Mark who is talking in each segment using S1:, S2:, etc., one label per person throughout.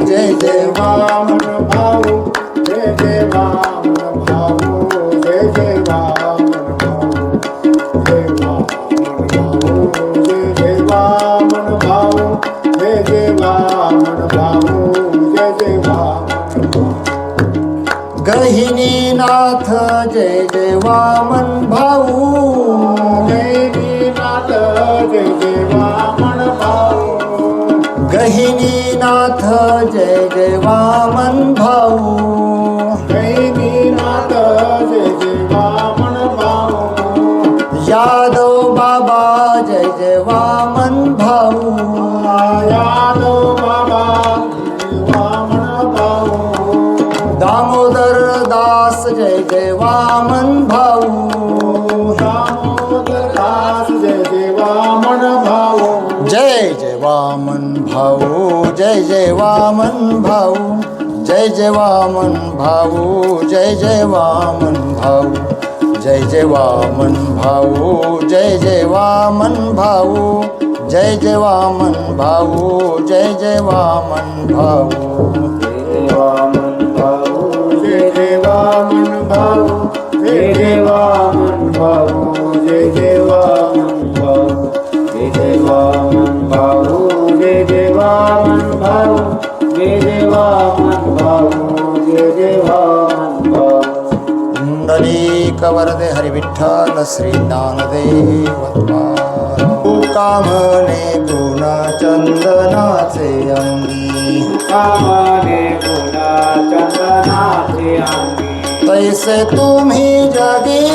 S1: जय जय वामन भाऊ जय जय वामन भाऊ जय जय वामन भाऊ जय वामन भाऊ जय जय वामन भाऊ जय जय वामन भाऊ गहिनीनाथ जय जय वामन भाऊ गहिनीनाथ जय जय वामन भाऊ गहिनीनाथ जय जय वामन भाऊ गहिनीनाथ जय जय वामन भाऊ यादव बाबा जय जय वामन भाऊ यादव बाबा वामन भाऊ दामोदर दास जय जय वामन भाऊ दामोदर दास जय जय वामन भाऊ जय जय वामन भाऊ जय जय वामन भाऊ जय जय वामन भाऊ जय जय वामन भाऊ जय जय वामन भाऊ जय जय वामन भाऊ जय जय वामन भाऊ जय जय वामन भाऊ जय जय वामन भाऊ जय जय वामन भाऊ जय जय वामन भाऊ जय जय वामन भाऊ जय जय वामन भाऊ जय जय वामन भाऊ जय जय वामन भाऊ पुंडलीक वरदे हरी विठ्ठल श्री ज्ञानदेव कामने गुण चंदनाचे अंगी कामने गुण चंदनाचे अंगी तैसे तुम्ही जगी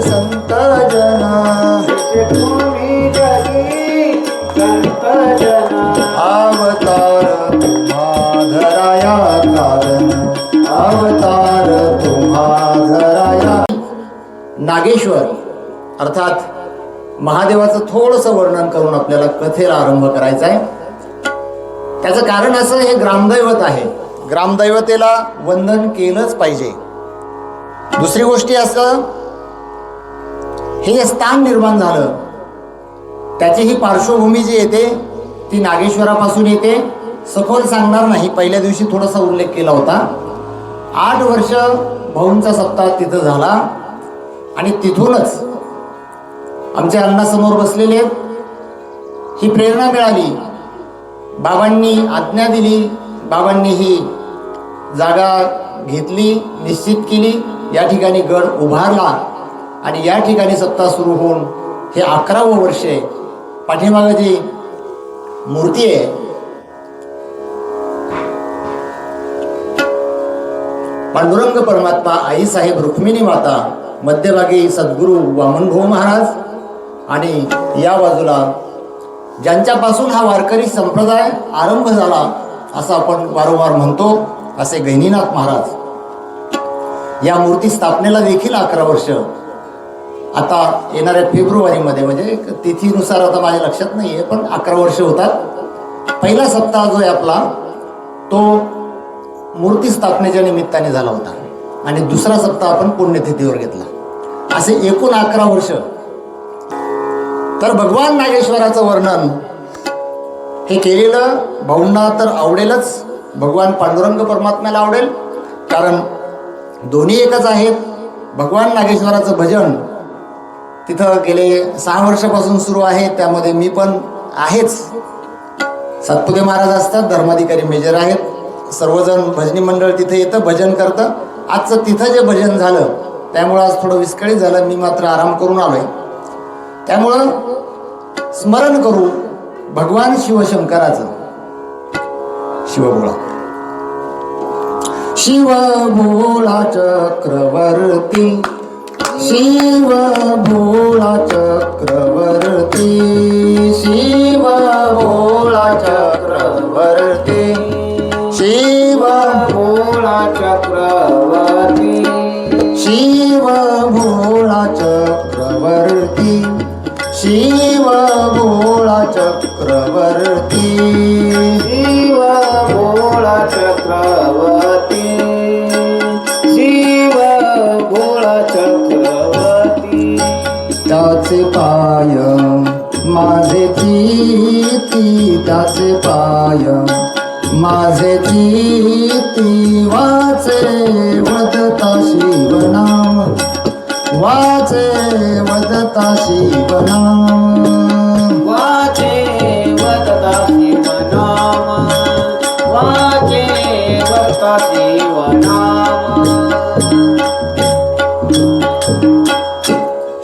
S1: संत जना तैसे तुम्ही जगी संत जना अवतार तुम्हा धराया कारण अवतार तुम्हा धराया नागेश्वर अर्थात महादेवाचं थोडंसं वर्णन करून आपल्याला कथेला आरंभ करायचा आहे. त्याचं कारण असं हे ग्रामदैवत आहे. ग्रामदैवतेला वंदन केलंच पाहिजे. दुसरी गोष्टी असं हे जे स्थान निर्माण झालं त्याची ही पार्श्वभूमी जी येते ती नागेश्वरापासून येते. सखोल सांगणार नाही, पहिल्या दिवशी थोडासा उल्लेख केला होता. 8 वर्ष भाऊंचा सप्ताह तिथं झाला आणि तिथूनच आमच्या अण्णासमोर बसलेले ही प्रेरणा मिळाली. बाबांनी आज्ञा दिली, बाबांनी ही जागा घेतली, निश्चित केली, या ठिकाणी गड उभारला आणि या ठिकाणी सत्ता सुरू होऊन हे 11वं वर्ष आहे. पाठीमागं जी मूर्ती आहे पांडुरंग परमात्मा, आईसाहेब रुक्मिणी माता, मध्यभागी सद्गुरू वामनभाऊ महाराज आणि या बाजूला ज्यांच्यापासून हा वारकरी संप्रदाय आरंभ झाला असं आपण वारंवार म्हणतो असे गहिनीनाथ महाराज. या मूर्ती स्थापनेला देखील 11 वर्ष. आता येणाऱ्या फेब्रुवारीमध्ये म्हणजे तिथीनुसार आता माझ्या लक्षात नाही आहे पण 11 वर्ष होतात. पहिला सप्ताह जो आहे आपला तो मूर्ती स्थापनेच्या निमित्ताने झाला होता आणि दुसरा सप्ताह आपण पुण्यतिथीवर घेतला. असे एकूण 11 वर्ष. तर भगवान नागेश्वराचं वर्णन हे केलेलं भाऊंना तर आवडेलच, भगवान पांडुरंग परमात्म्याला आवडेल, कारण दोन्ही एकच आहेत. भगवान नागेश्वराचं भजन तिथं गेले 6 वर्षापासून सुरू आहे. त्यामध्ये मी पण आहेच. सातपुते महाराज असतात, धर्माधिकारी मेजर आहेत. सर्वजण भजनी मंडळ तिथे येतं, भजन करतं. आजचं तिथं जे भजन झालं त्यामुळं आज थोडं विस्कळीत झालं. मी मात्र आराम करून आलोय. त्यामुळं स्मरण करू भगवान शिवशंकराचं. शिवभोळा शिवभोळा चक्रवर्ती, शिवभोळा चक्रवर्ती, शिवभोळा चक्रवर्ती, शिवभोळा चक्रवर्ती, शिवभोळा चक्रवर्ती, शिवभोळा चक्रवर्ती, शिवभोळा चक्रवर्ती, शिवभोळा चक्रवर्ती. त्याचे पाय माझे प्रीती, त्याचे पाय माझे चित्ती वाचे वदता शिवनाम, वाचे वदता शिवनाम,
S2: वाचे वदता शिवनाम, वाचे वदता शिवनाम.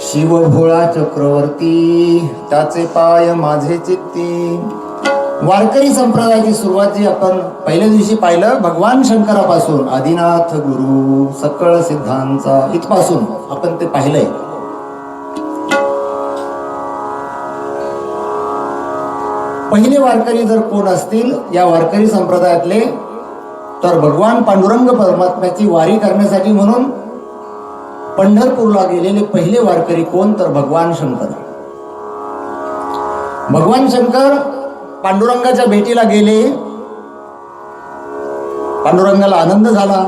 S1: शिव भोळा चक्रवर्ती त्याचे पाय माझे चित्ती. वारकरी संप्रदायाची सुरुवात जी आपण पहिल्या दिवशी पाहिलं, भगवान शंकरापासून आदिनाथ गुरु सकळ सिद्धांचा इथपासून आपण ते पाहिलंय. पहिले वारकरी जर कोण असतील या वारकरी संप्रदायातले, तर भगवान पांडुरंग परमात्म्याची वारी करण्यासाठी म्हणून पंढरपूरला गेलेले पहिले वारकरी कोण, तर भगवान शंकर. भगवान शंकर पांडुरंगाच्या भेटीला गेले. पांडुरंगाला आनंद झाला,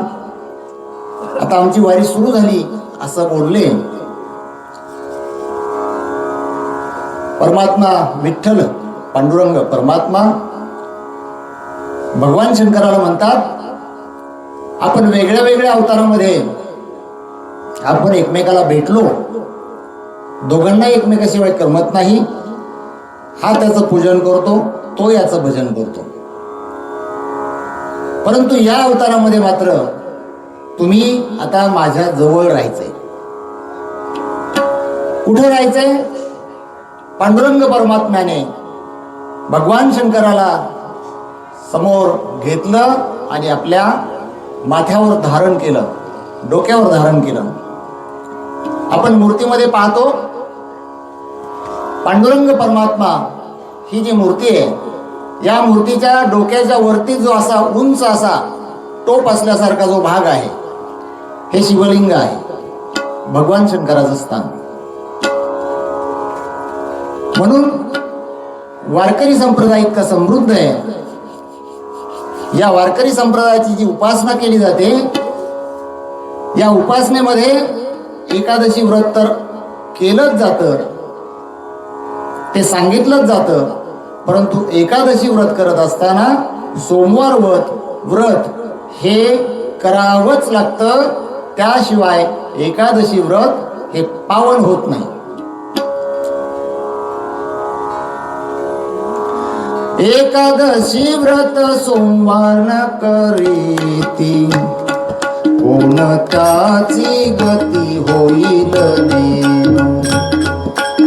S1: आता आमची वारी सुरू झाली असं बोलले. परमात्मा विठ्ठल पांडुरंग परमात्मा भगवान शंकराला म्हणतात, आपण वेगळ्या वेगळ्या अवतारामध्ये आपण एकमेकाला भेटलो, दोघांना एकमेकाशिवाय करमत नाही. हा त्याचं पूजन करतो, तो याचं भजन करतो. परंतु या अवतारामध्ये मात्र तुम्ही आता माझ्या जवळ राहायचंय. कुठे राहायचंय? पांडुरंग परमात्म्याने भगवान शंकराला समोर घेतलं आणि आपल्या माथ्यावर धारण केलं, डोक्यावर धारण केलं. आपण मूर्तीमध्ये पाहतो, पांडुरंग परमात्मा ही जी मूर्ती आहे, या मूर्तीच्या डोक्याच्या वरती जो असा उंच असा टोप असल्यासारखा जो भाग आहे, हे शिवलिंग आहे, भगवान शंकराचं स्थान. म्हणून वारकरी संप्रदाय इतका समृद्ध आहे. या वारकरी संप्रदायाची जी उपासना केली जाते, या उपासनेमध्ये एकादशी व्रत तर केलंच जातं, ते सांगितलंच जातं. परंतु एकादशी व्रत करत असताना सोमवार व्रत हे करावंच लागतं, त्याशिवाय एकादशी व्रत हे पावन होत नाही. एकादशी व्रत सोमवार न करीती, कोणत्याची गती होईल नेनो,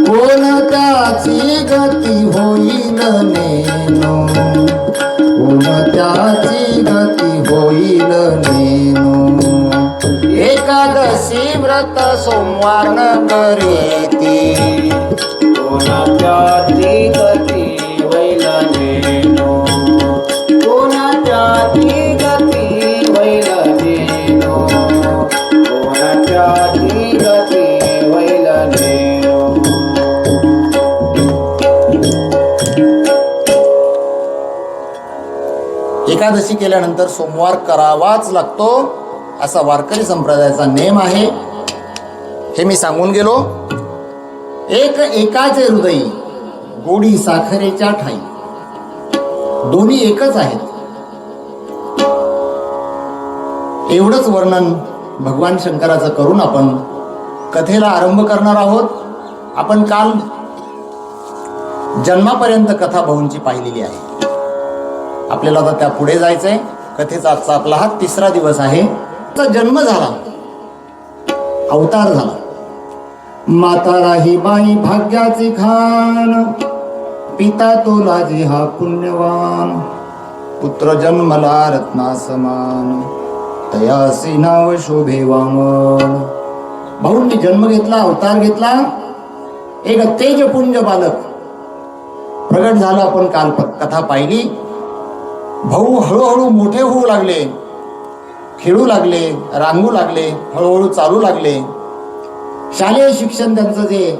S1: कोणत्याची गती होईल नेनो, कोणत्याची गती होईल नेनो. एकादशी व्रत सोमवार न करीती,
S2: कोणाच्याची गती होईल नेनो, कोणाच्याची गती होईल नेनो, कोणाच्याची गती होईल नेनो.
S1: एकादशी केल्यानंतर सोमवार करावाच लागतो, असा वारकरी संप्रदायाचा नेम आहे. हे मी सांगून गेलो. एकाचे हृदयी गोडी साखरेच्या ठाई, दोन्ही एकच आहेत. एवढंच वर्णन भगवान शंकराचं करून आपण कथेला आरंभ करणार आहोत. आपण काल जन्मापर्यंत कथा भाऊंची पाहिलेली आहे. आपल्याला आता त्या पुढे जायचंय. कथेचा आजचा आपला हा 3रा दिवस आहे. जन्म झाला, अवतार झाला. माता ही बाई भाग्याची खान, पिता तो लाजी हा पुण्यवान, पुत्र जन्मला रत्ना समान, तयासी नाव शोभे वामन. भाऊंनी जन्म घेतला, अवतार घेतला. एक तेजपुंज बालक प्रगट झालं. आपण काल कथा पाहिली. भाऊ हळूहळू मोठे होऊ लागले, खेळू लागले, रांगू लागले, हळूहळू चालू लागले. शालेय शिक्षण त्यांचं जे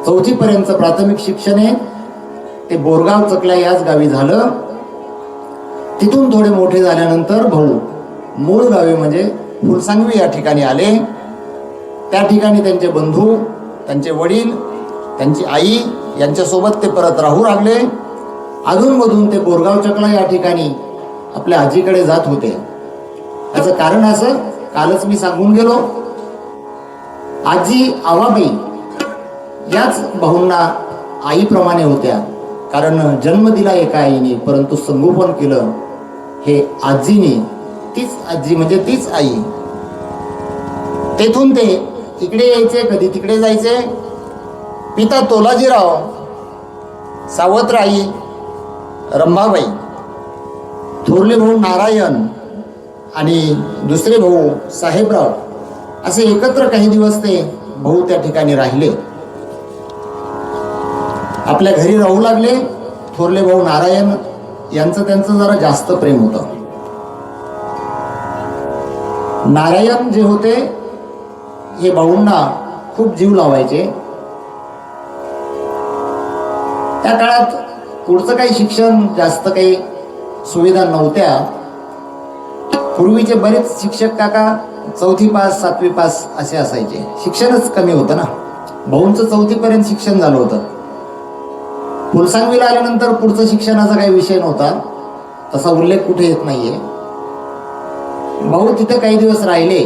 S1: 4थी पर्यंत प्राथमिक शिक्षण आहे ते बोरगाव चकल्या याच गावी झालं. तिथून थोडे मोठे झाल्यानंतर भाऊ मूळ गावी म्हणजे फुलसांगवी या ठिकाणी आले. त्या ठिकाणी त्यांचे बंधू, त्यांचे वडील, त्यांची आई यांच्यासोबत ते परत राहू लागले. अधूनमधून ते बोरगाव चकला या ठिकाणी आपल्या आजीकडे जात होते. याचं कारण असं, कालच मी सांगून गेलो, आजी आवाबाई याच भाऊंना आईप्रमाणे होत्या. कारण जन्म दिला एका आईने, परंतु संगोपन केलं हे आजीने. तीच आजी म्हणजे तीच आई. तेथून ते इकडे यायचे, कधी तिकडे जायचे. पिता तोलाजीराव, सावत्र आई रंभाबाई, थोरले भाऊ नारायण आणि दुसरे भाऊ साहेबराव असे एकत्र काही दिवस ते भाऊ त्या ठिकाणी राहिले. आपल्या घरी राहू लागले. थोरले भाऊ नारायण यांचं त्यांचं जरा जास्त प्रेम होतं. नारायण जे होते हे भाऊंना खूप जीव लावायचे. त्या काळात पुढचं काही शिक्षण जास्त काही सुविधा नव्हत्या. पूर्वीचे बरेच शिक्षक काका 4थी पास 7वी पास असे असायचे. शिक्षणच कमी होतं ना. भाऊंचं 4थी पर्यंत शिक्षण झालं होतं. फुलसांगवीला आल्यानंतर पुढचं शिक्षणाचा काही विषय नव्हता. तसा उल्लेख कुठे येत नाहीये. भाऊ तिथे काही दिवस राहिले.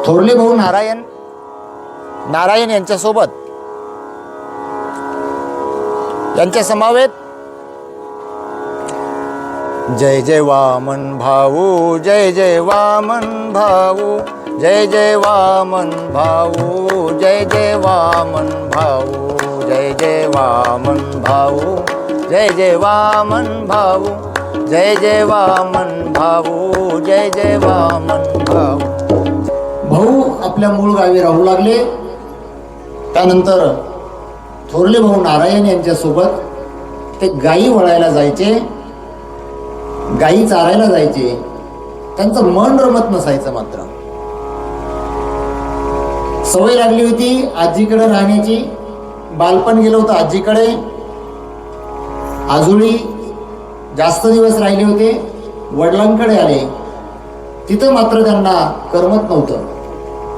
S1: थोरले भाऊ नारायण यांच्यासोबत, यांच्या समवेत जय जय वामन भाऊ, जय जय वामन भाऊ, जय जय वामन भाऊ, जय जय वामन भाऊ, जय जय वामन भाऊ, जय जय वामन भाऊ, जय जय वामन भाऊ, जय जय वामन भाऊ. भाऊ आपल्या मूळ गावी राहू लागले. त्यानंतर थोरले भाऊ नारायण यांच्यासोबत ते गायी वळायला जायचे, गायी चारायला जायचे. त्यांचं मन रमत नसायचं. मात्र सवय लागली होती आजीकडे राहण्याची. बालपण गेलं होतं आजीकडे. आजोळी जास्त दिवस राहिले होते. वडिलांकडे आले. तिथं मात्र त्यांना करमत नव्हतं.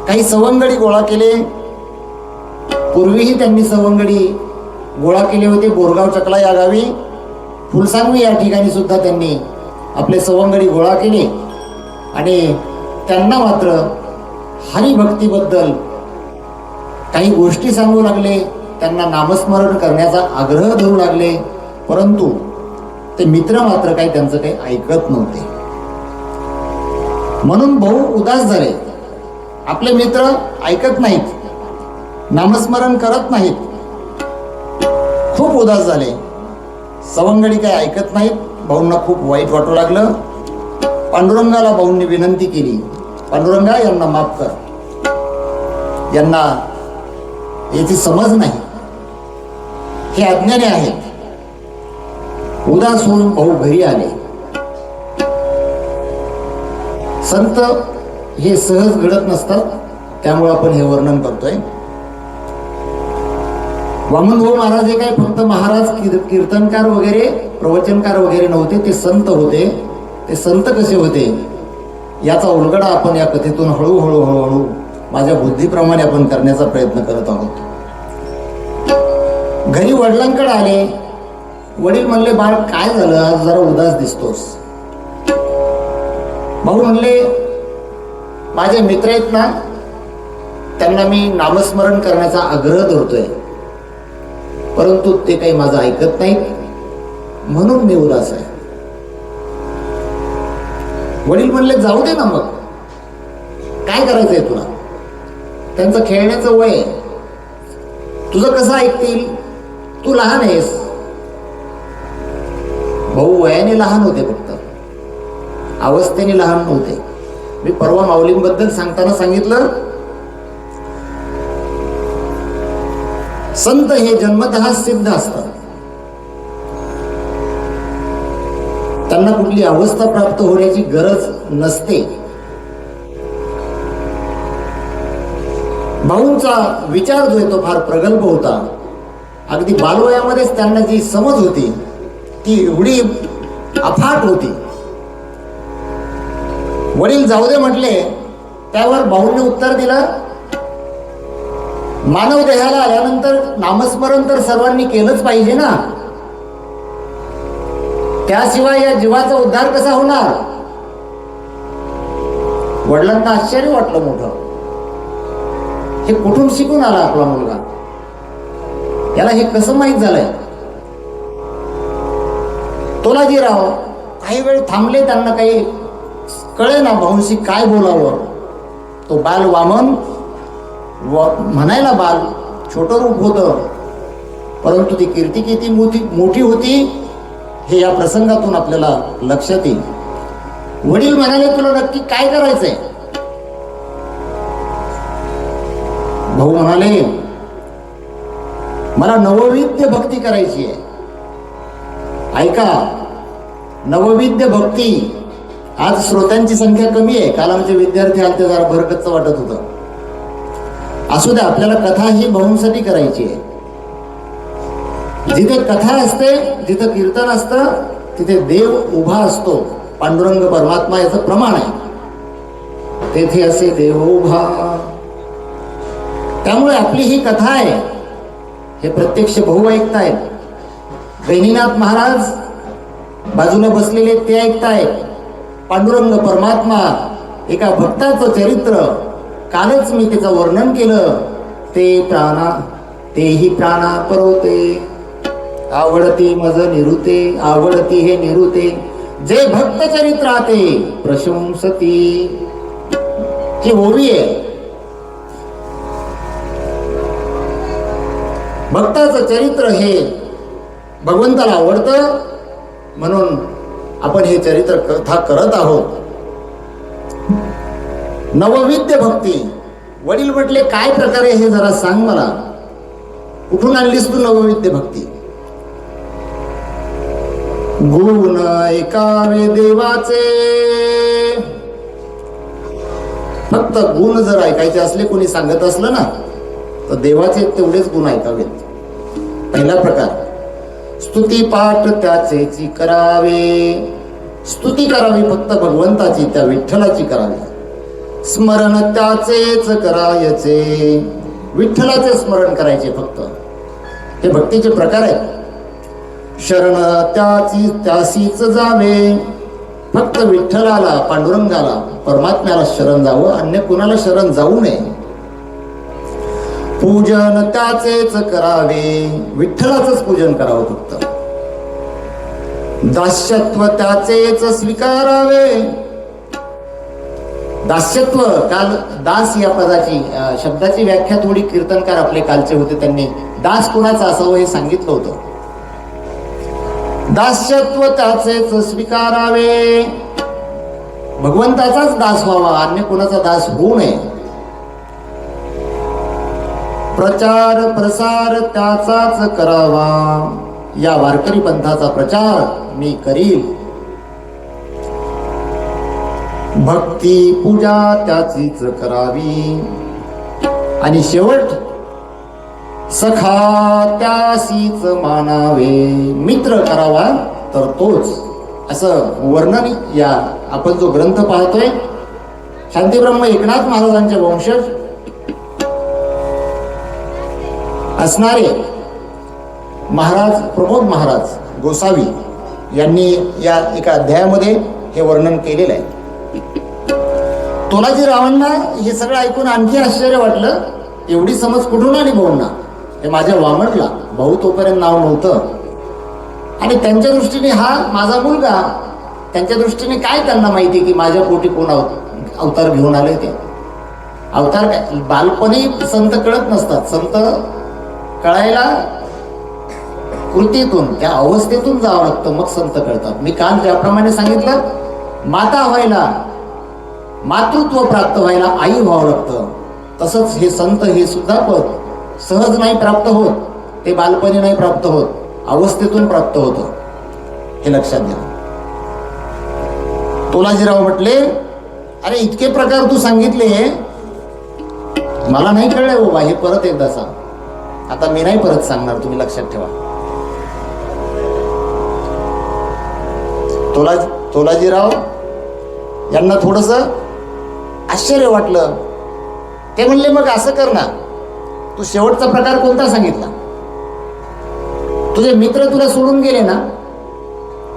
S1: काही सवंगडी गोळा केले. पूर्वीही त्यांनी सवंगडी गोळा केले होते बोरगाव चकला या गावी. फुलसांगवी या ठिकाणी सुद्धा त्यांनी आपले सवंगडी गोळा केले. आणि त्यांना मात्र हरिभक्तीबद्दल काही गोष्टी सांगू लागले. त्यांना नामस्मरण करण्याचा आग्रह धरू लागले. परंतु ते मित्र मात्र काही त्यांचं काही ऐकत नव्हते. म्हणून भाऊ उदास झाले. आपले मित्र ऐकत नाहीत, नामस्मरण करत नाहीत. खूप उदास झाले. सवंगडी काही ऐकत नाहीत. भाऊंना खूप वाईट वाटू लागलं. पांडुरंगाला भाऊंनी विनंती केली, पांडुरंगा यांना माफ कर. यांना याची समज नाही, हे अज्ञानी आहेत. उदास होऊन भाऊ घरी आले. संत हे सहज घडत नसतात, त्यामुळे आपण हे वर्णन करतोय. वामनभाऊ महाराज हे काय फक्त महाराज कीर्तनकार वगैरे प्रवचनकार वगैरे नव्हते, ते संत होते. ते संत कसे होते याचा उलगडा आपण या कथेतून हळूहळू माझ्या बुद्धीप्रमाणे आपण करण्याचा प्रयत्न करत आहोत. घरी वडिलांकडे आले. वडील म्हणले, बाळ काय झालं, आज जरा उदास दिसतोस. भाऊ म्हणले, माझे मित्र आहेत ना, त्यांना मी नामस्मरण करण्याचा आग्रह धरतोय, परंतु ते काही माझं ऐकत नाहीत, म्हणून मी उदास आहे. वडील म्हणले, जाऊ दे ना, मग काय करायचंय तुला, त्यांचं खेळण्याचं वय आहे, तुझं कसं ऐकतील, तू लहान आहेस. भाऊ वयाने लहान होते, फक्त अवस्थेने लहान नव्हते. मी परवा माऊलींबद्दल सांगताना सांगितलं, संत हे जन्मतः सिद्ध असतात. त्यांना कुठली अवस्था प्राप्त होण्याची गरज नसते. भाऊंचा विचार जो आहे तो फार प्रगल्भ होता. अगदी बालवयामध्येच त्यांना जी समज होती ती एवढी अफाट होती. वडील जाऊ दे म्हटले, त्यावर भाऊंनी उत्तर दिलं, मानव देहाला आल्यानंतर नामस्मरण तर सर्वांनी केलंच पाहिजे ना. त्याशिवाय या जीवाचा उद्धार कसा होणार? वडिलांना आश्चर्य वाटलं मोठं. हे कुठून शिकून आला आपला मुलगा? याला हे कसं माहीत झालंय? तोलाजीराव काही वेळ थांबले, त्यांना काही कळे ना भाऊंशी काय बोलावं. तो बाल वामन म्हणायला बाल छोटं रूप होतं, परंतु ती कीर्ती किती मोठी होती हे या प्रसंगातून आपल्याला लक्षात येईल. वडील म्हणाले, तुला नक्की काय करायचंय? भाऊ म्हणाले, मला नवविद्य भक्ती करायची आहे. ऐका, नवविद्य भक्ती. आज श्रोत्यांची संख्या कमी आहे, काल आमचे विद्यार्थी आले ते जरा भरकच्च वाटत होतं. असू द्या, आपल्याला कथा ही भाऊंसाठी करायची आहे. जिथे कथा असते, जिथे कीर्तन असतं, तिथे देव उभा असतो. पांडुरंग परमात्मा याचं प्रमाण आहे. तेथे असे देव उभा. त्यामुळे आपली ही कथा आहे, हे प्रत्यक्ष भाऊ ऐकतायत. गहिनीनाथ महाराज बाजूला बसलेले ते ऐकतायत. पांडुरंग परमात्मा एका भक्ताचं चरित्र, कालच मी त्याचं वर्णन केलं. तेही प्राणा परवते, आवडती मज निरुते, आवडती हे निरुते, जे भक्त चरित्राते प्रशंसती. ही ओवी आहे. भक्ताचं चरित्र हे भगवंताला आवडतं, म्हणून आपण हे चरित्र कथा करत आहोत. नवविद्य भक्ती. वडील म्हटले, काय प्रकारे हे जरा सांग मला. कुठून आणलीस तू नवविद्य भक्ती? गुण ऐकावे देवाचे. फक्त गुण जर ऐकायचे असले, कोणी सांगत असलं ना, तर देवाचे तेवढेच गुण ऐकावेत. पहिला प्रकार, स्तुती पाठ त्याचेची करावे. स्तुती करावी फक्त भगवंताची, त्या विठ्ठलाची करावी. स्मरण त्याचेच करायचे, विठ्ठलाचे स्मरण करायचे फक्त. हे भक्तीचे प्रकार आहेत. शरण त्यासीच जावे. फक्त विठ्ठलाला, पांडुरंगाला, परमात्म्याला शरण जावं, अन्य कुणाला शरण जाऊ नये. पूजन त्याचेच करावे. विठ्ठलाचंच पूजन करावं फक्त. दास्यत्व त्याचेच स्वीकारावे. दास्यत्व, काल दास या पदाची शब्दाची व्याख्या थोडी कीर्तनकार आपले कालचे होते, त्यांनी दास कुणाचा असावं हे सांगितलं होतं. दास्यत्व त्याचेच स्वीकारावे. भगवंताचाच दास व्हावा, अन्य कुणाचा दास होऊ नये. प्रचार प्रसार त्याचाच करावा. या वारकरी पंथाचा प्रचार मी करील. भक्ती पूजा त्याचीच करावी. आणि शेवट, सखा त्यासीच मानावे. मित्र करावा तर तोच. असं वर्णन या आपण जो ग्रंथ पाहतोय, शांतीब्रह्म एकनाथ महाराजांचे वंशज असणारे महाराज प्रमोद महाराज गोसावी यांनी या एका अध्यायामध्ये हे वर्णन केलेलं आहे. तोलाजीरावांना हे सगळं ऐकून आणखी आश्चर्य वाटलं. एवढी समज कुठून आली भाऊंना? हे माझ्या वामनला, भाऊ तोपर्यंत नाव नव्हतं. आणि त्यांच्या दृष्टीने हा माझा मुलगा, त्यांच्या दृष्टीने काय त्यांना माहिती की माझ्या पोटी कोण अवतार घेऊन आले. ते अवतार काय, बालपणी संत कळत नसतात. संत कळायला कृतीतून, त्या अवस्थेतून जावं लागतं, मग संत कळतात. मी काल ज्याप्रमाणे सांगितलं, माता व्हायला, मातृत्व प्राप्त व्हायला आई व्हावं लागतं. तसंच हे संत, हे सुद्धा पद सहज नाही प्राप्त होत. ते बालपणी नाही प्राप्त होत, अवस्थेतून प्राप्त होतं. हे लक्षात घ्या. तोलाजीराव म्हटले, अरे इतके प्रकार तू सांगितले, मला नाही कळले बाबा, हे परत एकदा सांग. आता मी नाही परत सांगणार, तुम्ही लक्षात ठेवा. तोलाजीराव यांना थोडस आश्चर्य वाटलं. ते म्हणले, मग असं कर ना, तू शेवटचा प्रकार कोणता सांगितला? तुझे मित्र तुला सोडून गेले ना,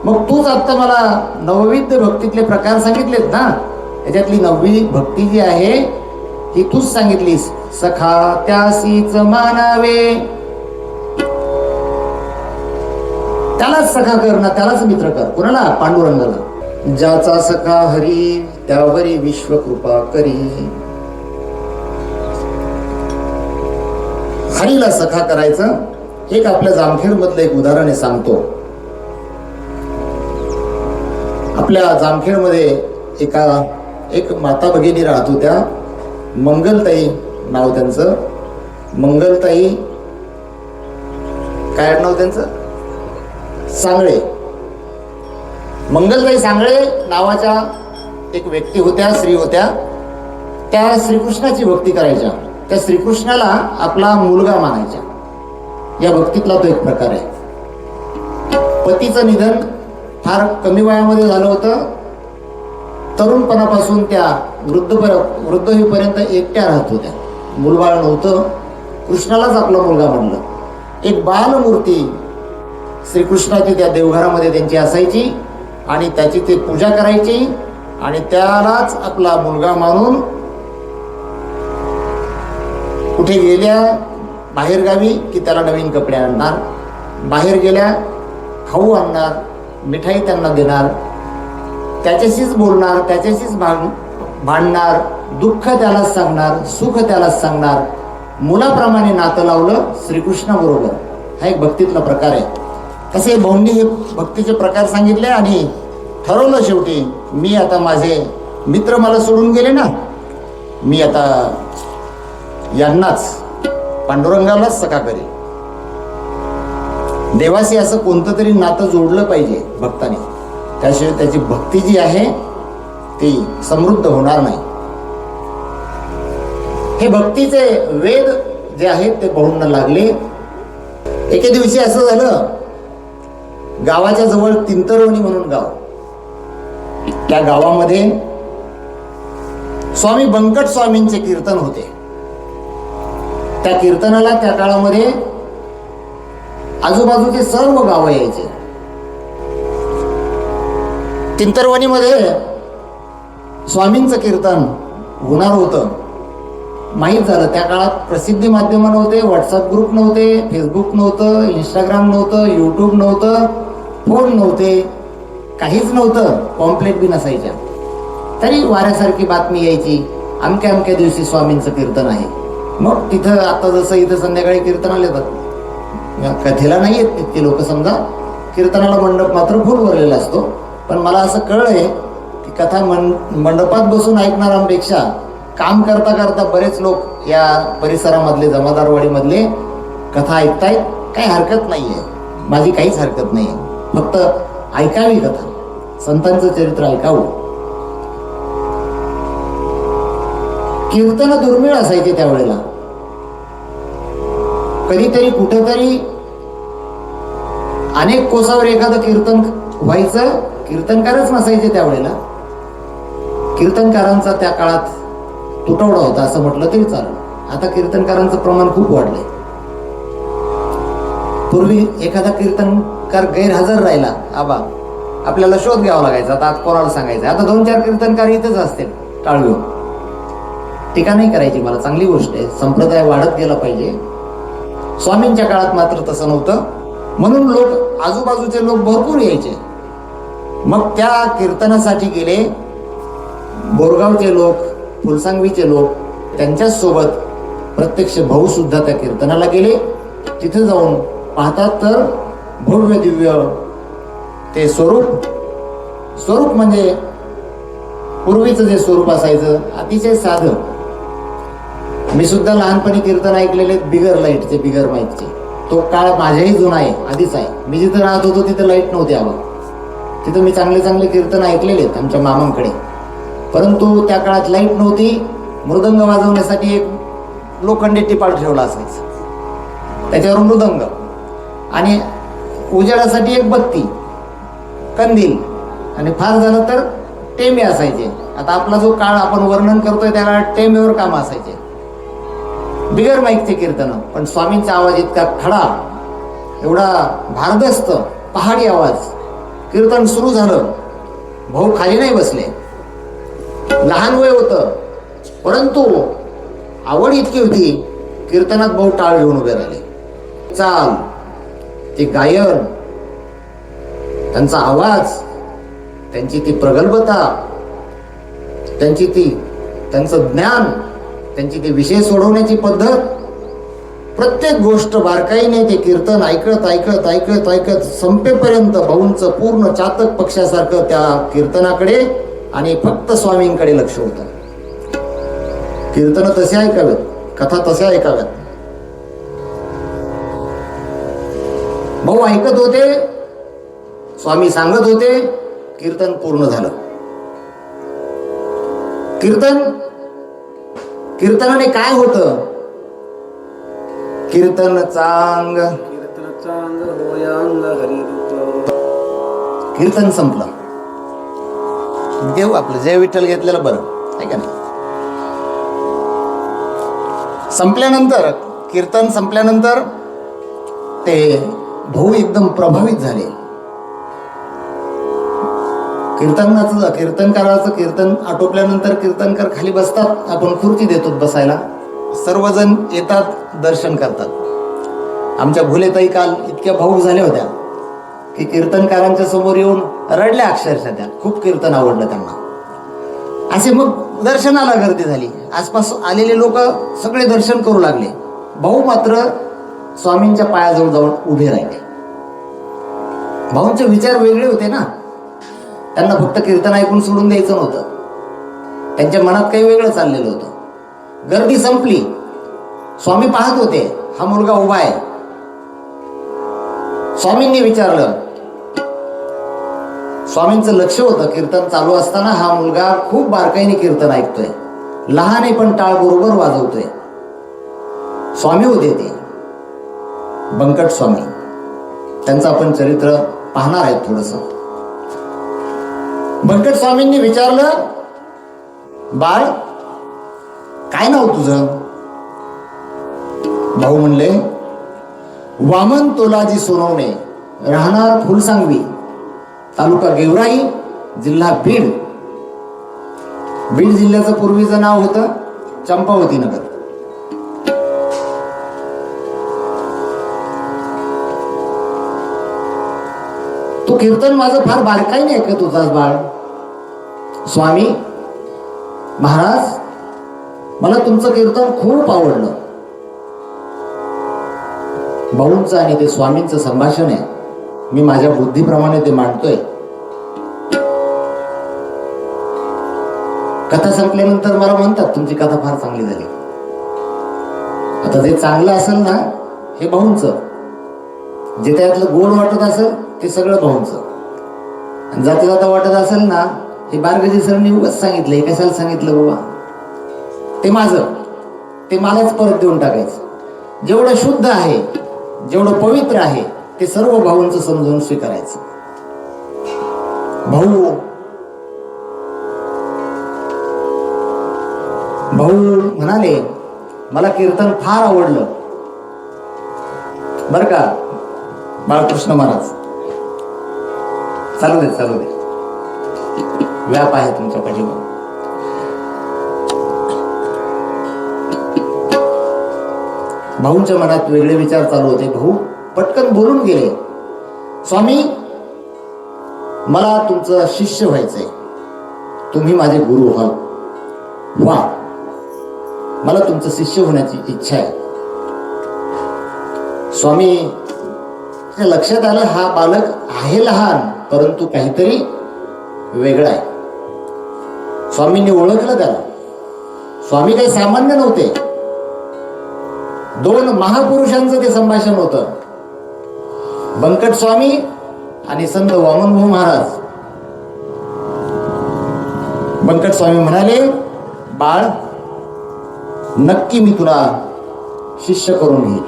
S1: मग तूच आता मला नवविध भक्तीतले प्रकार सांगितलेत ना, त्याच्यातली 9वी भक्ती जी आहे ही तूच सांगितलीस. सखा त्यासीच मानावे, त्यालाच सखा कर ना, त्यालाच मित्र कर. कोणाला? पांडुरंगाला. ज्याचा सखा हरी त्यावरी विश्व कृपा करी. हरीला सखा करायचं. एक आपल्या जामखेड मधलं एक उदाहरण आहे, सांगतो. आपल्या जामखेड मध्ये एक माता भगिनी राहत होत्या. मंगलताई नाव त्यांचं. मंगलताई, काय नाव त्यांचं? सांगळे. मंगलताई सांगळे नावाच्या एक व्यक्ती होत्या, स्त्री होत्या. त्या श्रीकृष्णाची भक्ती करायच्या. त्या श्रीकृष्णाला आपला मुलगा मानायच्या. या भक्तीतला तो एक प्रकार आहे. पतीचं निधन फार कमी वयामध्ये झालं होतं. तरुणपणापासून त्या वृद्ध होईपर्यंत एकट्या राहत होत्या. मुलबाळ नव्हतं. कृष्णालाच आपला मुलगा म्हणलं. एक बालमूर्ती श्रीकृष्णाची त्या देवघरामध्ये त्यांची असायची आणि त्याची ते पूजा करायची आणि त्यालाच आपला मुलगा मानून कुठे गेल्या बाहेरगावी की त्याला नवीन कपडे आणणार, बाहेर गेल्या खाऊ आणणार, मिठाई त्यांना देणार, त्याच्याशीच बोलणार, त्याच्याशीच भांडणार, दुःख त्यालाच सांगणार, सुख त्यालाच सांगणार. मुलाप्रमाणे नातं लावलं श्रीकृष्णाबरोबर. हा एक भक्तीतला प्रकार आहे. कसे भाऊंनी हे भक्तीचे प्रकार सांगितले आणि ठरवलं शेवटी, मी आता माझे मित्र मला सोडून गेले ना, मी आता यांनाच पांडुरंगालाच सखा करेल. देवाशी असं कोणतं तरी नातं जोडलं पाहिजे भक्ताने, त्याशिवाय त्याची भक्ती जी आहे ती समृद्ध होणार नाही. हे भक्तीचे वेद जे आहेत ते भाऊंना लागले. एके दिवशी असं झालं, गावाच्या जवळ तिंतरवणी म्हणून गाव, त्या गावामध्ये स्वामी बंकट स्वामींचे कीर्तन होते. त्या कीर्तनाला त्या काळामध्ये आजूबाजूचे सर्व गावं यायचे. तिंतरवणीमध्ये स्वामींचं कीर्तन होणार होतं. माहीत झालं, त्या काळात प्रसिद्धी माध्यमं नव्हते, व्हॉट्सअप ग्रुप नव्हते, फेसबुक नव्हतं, इंस्टाग्राम नव्हतं, यूट्यूब नव्हतं, फोन नव्हते, काहीच नव्हतं, पॉम्पलेट बी नसायच्या. तरी वाऱ्यासारखी बातमी यायची, अमक्या अमक्या दिवशी स्वामींचं कीर्तन आहे. मग तिथं आता जसं इथं संध्याकाळी कीर्तनाला येतात, कथेला नाही येत तितके लोक समजा, कीर्तनाला मंडप मात्र फुल भरलेला असतो. पण मला असं कळलंय की कथा मंडपात बसून ऐकणाऱ्यांपेक्षा काम करता करता बरेच लोक या परिसरामधले, जमादारवाडीमधले कथा ऐकतायत. काही हरकत नाही आहे, माझी काहीच हरकत नाही आहे. फक्त ऐकावी कथा, संतांचं चरित्र ऐकावं. कीर्तन दुर्मिळ असायचे त्यावेळेला. कधीतरी कुठेतरी अनेक कोसावर एखादं कीर्तन व्हायचं. कीर्तनकारच नसायचे त्यावेळेला. कीर्तनकारांचा त्या काळात तुटवडा होता असं म्हटलं तरी चालेल. आता कीर्तनकारांचं प्रमाण खूप वाढलंय. पूर्वी एखादा कीर्तनकार गैरहजर राहिला, आबा आपल्याला शोध घ्यावा लागायचा. आता कोणाला सांगायचं? आता 2-4 कीर्तनकार इथेच असतील टाळू. टीका नाही करायची मला, चांगली गोष्ट आहे. संप्रदाय वाढत गेला पाहिजे. स्वामींच्या काळात मात्र तसं नव्हतं. म्हणून लोक, आजूबाजूचे लोक भरपूर यायचे. मग त्या कीर्तनासाठी गेले बोरगावचे लोक, फुलसांगवीचे लोक, त्यांच्याच सोबत प्रत्यक्ष भाऊ सुद्धा त्या कीर्तनाला गेले. तिथे जाऊन पाहतात तर भव्य दिव्य ते स्वरूप म्हणजे पूर्वीचं जे स्वरूप असायचं अतिशय साधं. मी सुद्धा लहानपणी कीर्तन ऐकलेले बिगर लाईटचे, बिगर माईकचे. तो काळ माझ्याही जुना आहे, आधीच आहे. मी जिथं राहत होतो तिथं लाईट नव्हती. तिथं मी चांगले चांगले कीर्तन ऐकलेले आहेत आमच्या मामांकडे. परंतु त्या काळात लाईट नव्हती. मृदंग वाजवण्यासाठी एक लोखंडी टिपाळ ठेवला असायचं, त्याच्यावर मृदंग, आणि उजेडासाठी एक बत्ती, कंदील, आणि फार झालं तर टेमे असायचे. आता आपला जो काळ आपण वर्णन करतोय त्याला टेमेवर काम असायचे. बिगर माईकचे कीर्तन, पण स्वामींचा आवाज इतका खडा, एवढा भारदस्त पहाडी आवाज. कीर्तन सुरू झालं. भाऊ खाली नाही बसले. लहान वय होतं, परंतु आवड इतकी होती. कीर्तनात भाऊ टाळ घेऊन उभे राहिले. चाल, ते गायन, त्यांचा आवाज, त्यांची ती प्रगल्भता, त्यांचं ज्ञान, त्यांची ती विषय सोडवण्याची पद्धत, प्रत्येक गोष्ट बारकाईने ते कीर्तन ऐकत ऐकत ऐकत ऐकत संपेपर्यंत भाऊंचं पूर्ण चातक पक्षासारखं त्या कीर्तनाकडे आणि फक्त स्वामींकडे लक्ष होतं. कीर्तन तसे ऐकावेत, कथा तशा ऐकाव्यात. भाऊ ऐकत होते, स्वामी सांगत होते. कीर्तन पूर्ण झालं. कीर्तनाने काय होतं? कीर्तन चांग कीर्तन संपलं. देव आपलं जय विठ्ठल घेतलेलं बरं आहे का नाही? संपल्यानंतर, कीर्तन संपल्यानंतर ते भाऊ एकदम प्रभावित झाले. कीर्तनकाराचं कीर्तन आटोपल्यानंतर कीर्तनकार खाली बसतात. आपण खुर्ची देतो बसायला. सर्वजण येतात, दर्शन करतात. आमच्या भुलेताई काल इतक्या भाऊक झाल्या होत्या की कीर्तनकारांच्या समोर येऊन रडल्या अक्षरशः. त्या खूप कीर्तन आवडलं त्यांना. असे मग दर्शनाला गर्दी झाली. आसपास आलेले लोक सगळे दर्शन करू लागले. भाऊ मात्र स्वामींच्या पायाजवळ जाऊन उभे राहिले. भाऊंचे विचार वेगळे होते ना. त्यांना फक्त कीर्तन ऐकून सोडून द्यायचं नव्हतं. त्यांच्या मनात काही वेगळं चाललेलं होतं. गर्दी संपली. स्वामी पाहत होते, हा मुलगा उभा आहे. स्वामींनी विचारलं. स्वामींचं लक्ष होतं कीर्तन चालू असताना हा मुलगा खूप बारकाईने कीर्तन ऐकतोय, लहान आहे पण टाळ बरोबर वाजवतोय. स्वामी होते ते बंकट स्वामी. त्यांचं आपण चरित्र पाहणार आहे थोडंसं. बंकट स्वामींनी विचारलं, बाळ काय नाव तुझं? भाऊ म्हणले, वामन तोलाजी सोनवणे, राहणार फुलसांगवी, तालुका गेवराई, जिल्हा बीड. बीड जिल्ह्याचं पूर्वीचं नाव होतं चंपावती नगर. तो कीर्तन माझं फार बारकाईने ऐकत होतास बाळ. स्वामी महाराज, मला तुमचं कीर्तन खूप आवडलं. भाऊंचं आणि ते स्वामींचं संभाषण आहे. मी माझ्या बुद्धीप्रमाणे ते मांडतोय. कथा संपल्यानंतर मला म्हणतात तुमची कथा फार चांगली झाली. आता जे चांगलं असेल ना हे भाऊंचं, जे त्यातलं गोड वाटत असेल ते सगळं भाऊंचं, आणि जाता जाता वाटत असेल ना हे बारगजी सरनी उगाच सांगितलं, हे कशाला सांगितलं बाबा, ते माझं, ते मलाच परत देऊन टाकायचं. जेवढं शुद्ध आहे, जेवढं पवित्र आहे ते सर्व भाऊंचं समजून स्वीकारायचं. भाऊ म्हणाले, मला कीर्तन फार आवडलं बर का बाळकृष्ण महाराज. चालू दे, व्याप आहे तुमच्या पाठीवर. भाऊंच्या मनात वेगळे विचार चालू होते. भाऊ पटकन बोलून गेले, स्वामी मला तुमचं शिष्य व्हायचंय, तुम्ही माझे गुरु व्हाल. वा, मला तुमचं शिष्य होण्याची इच्छा आहे. स्वामी लक्षात आलं, हा बालक आहे लहान परंतु काहीतरी वेगळा आहे. स्वामींनी ओळखलं त्याला. स्वामी काही सामान्य नव्हते. दोन महापुरुषांचं ते संभाषण होतं, बंकट स्वामी आणि संत वामनभाऊ महाराज. बंकट स्वामी म्हणाले, बाळ नक्की मी तुला शिष्य करून घेईल.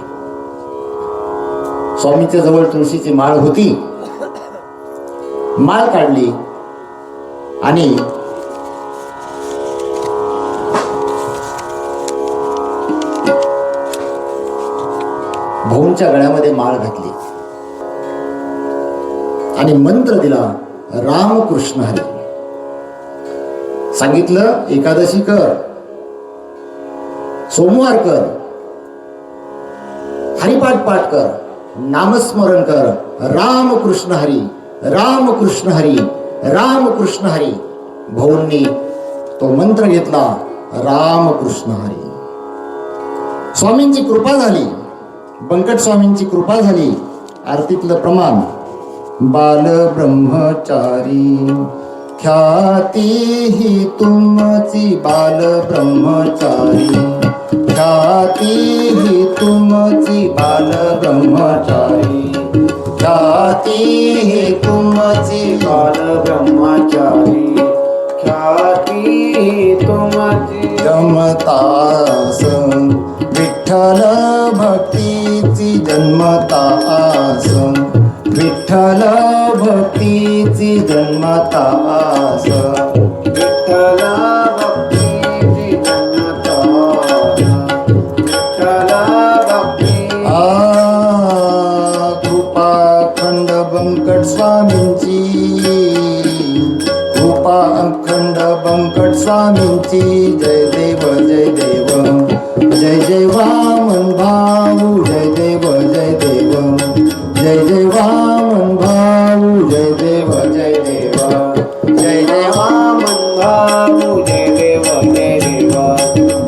S1: स्वामीच्या जवळ तुळशीची माळ होती. माळ काढली आणि भाऊंच्या गळ्यामध्ये माळ घातली. आणि मंत्र दिला रामकृष्ण हरी. सांगितलं एकादशी कर, सोमवार कर, हरिपाठ पाठ कर, नामस्मरण कर, रामकृष्ण हरी रामकृष्ण हरी रामकृष्ण हरी. भाऊंनी तो मंत्र घेतला रामकृष्ण हरी. स्वामींची कृपा झाली, बंकट स्वामींची कृपा झाली. आरतीतलं प्रमाण बाल ब्रह्मचारी ख्याती ही तुमची बाल ब्रह्मचारी ख्याती ही तुमची बाल ब्रह्मचारी ख्याती ही तुमची
S2: बाल ब्रह्मचारी ख्याती तुमची
S1: जमतास विठ्ठल भक्तीची जन्मतास विठ्ठल भक्तीची जन्मतास
S2: विठ्ठल भक्तीची जन्मतास विठ्ठल भक्ती
S1: कृपा अखंड बंकट स्वामींची कृपा अखंड बंकट स्वामींची. जय देव जय देव जय जय वामन भाऊ जय देव जय देव जय जय वामन भाऊ जय देव जय देव जय जय
S2: वामन भाऊ जय देव जय देव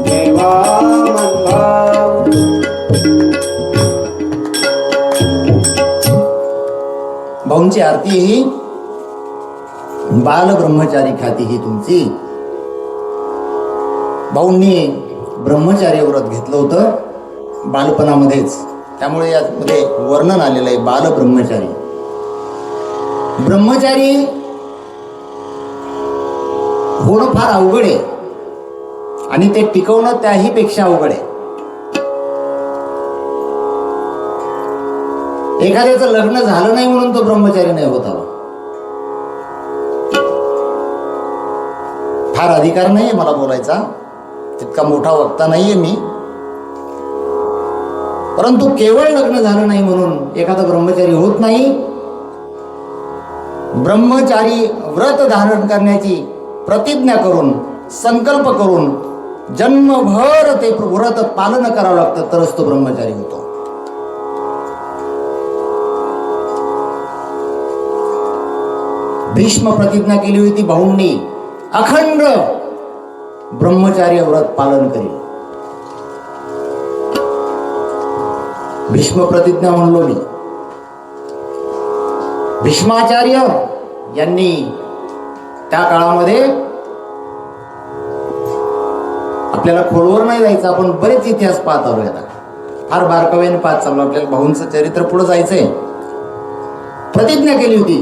S2: जय वामन भाऊ.
S1: भाऊंची आरती ही बाल ब्रह्मचारी ख्याती ही तुमची. भाऊंनी ब्रह्मचारी व्रत घेतलं होतं बालपणामध्येच, त्यामुळे यामध्ये वर्णन आलेलं आहे बाल ब्रह्मचारी. ब्रह्मचारी होणं फार अवघड आहे आणि ते टिकवणं त्याही पेक्षा अवघड आहे. एखाद्याचं लग्न झालं नाही म्हणून तो ब्रह्मचारी नाही होत हवा. फार अधिकार नाहीये मला बोलायचा, तितका मोठा वक्ता नाहीये मी, परंतु केवळ लग्न झालं नाही म्हणून एखादा ब्रह्मचारी होत नाही. ब्रह्मचारी व्रत धारण करण्याची प्रतिज्ञा करून संकल्प करून जन्मभर ते व्रत पालन करावं लागतं, तरच तो ब्रह्मचारी होतो. भीष्म प्रतिज्ञा केली होती भाऊंनी, अखंड ब्रह्मचार्य व्रत पालन करील. भीष्म प्रतिज्ञा म्हणलो मी. भीष्माचार्य यांनी त्या काळामध्ये, आपल्याला खोलवर नाही जायचं, आपण बरेच इतिहास पाहत आलोय आता, फार बारकाव्याने पाहत चाललो. आपल्याला भाऊंचं चरित्र पुढे जायचंय. प्रतिज्ञा केली होती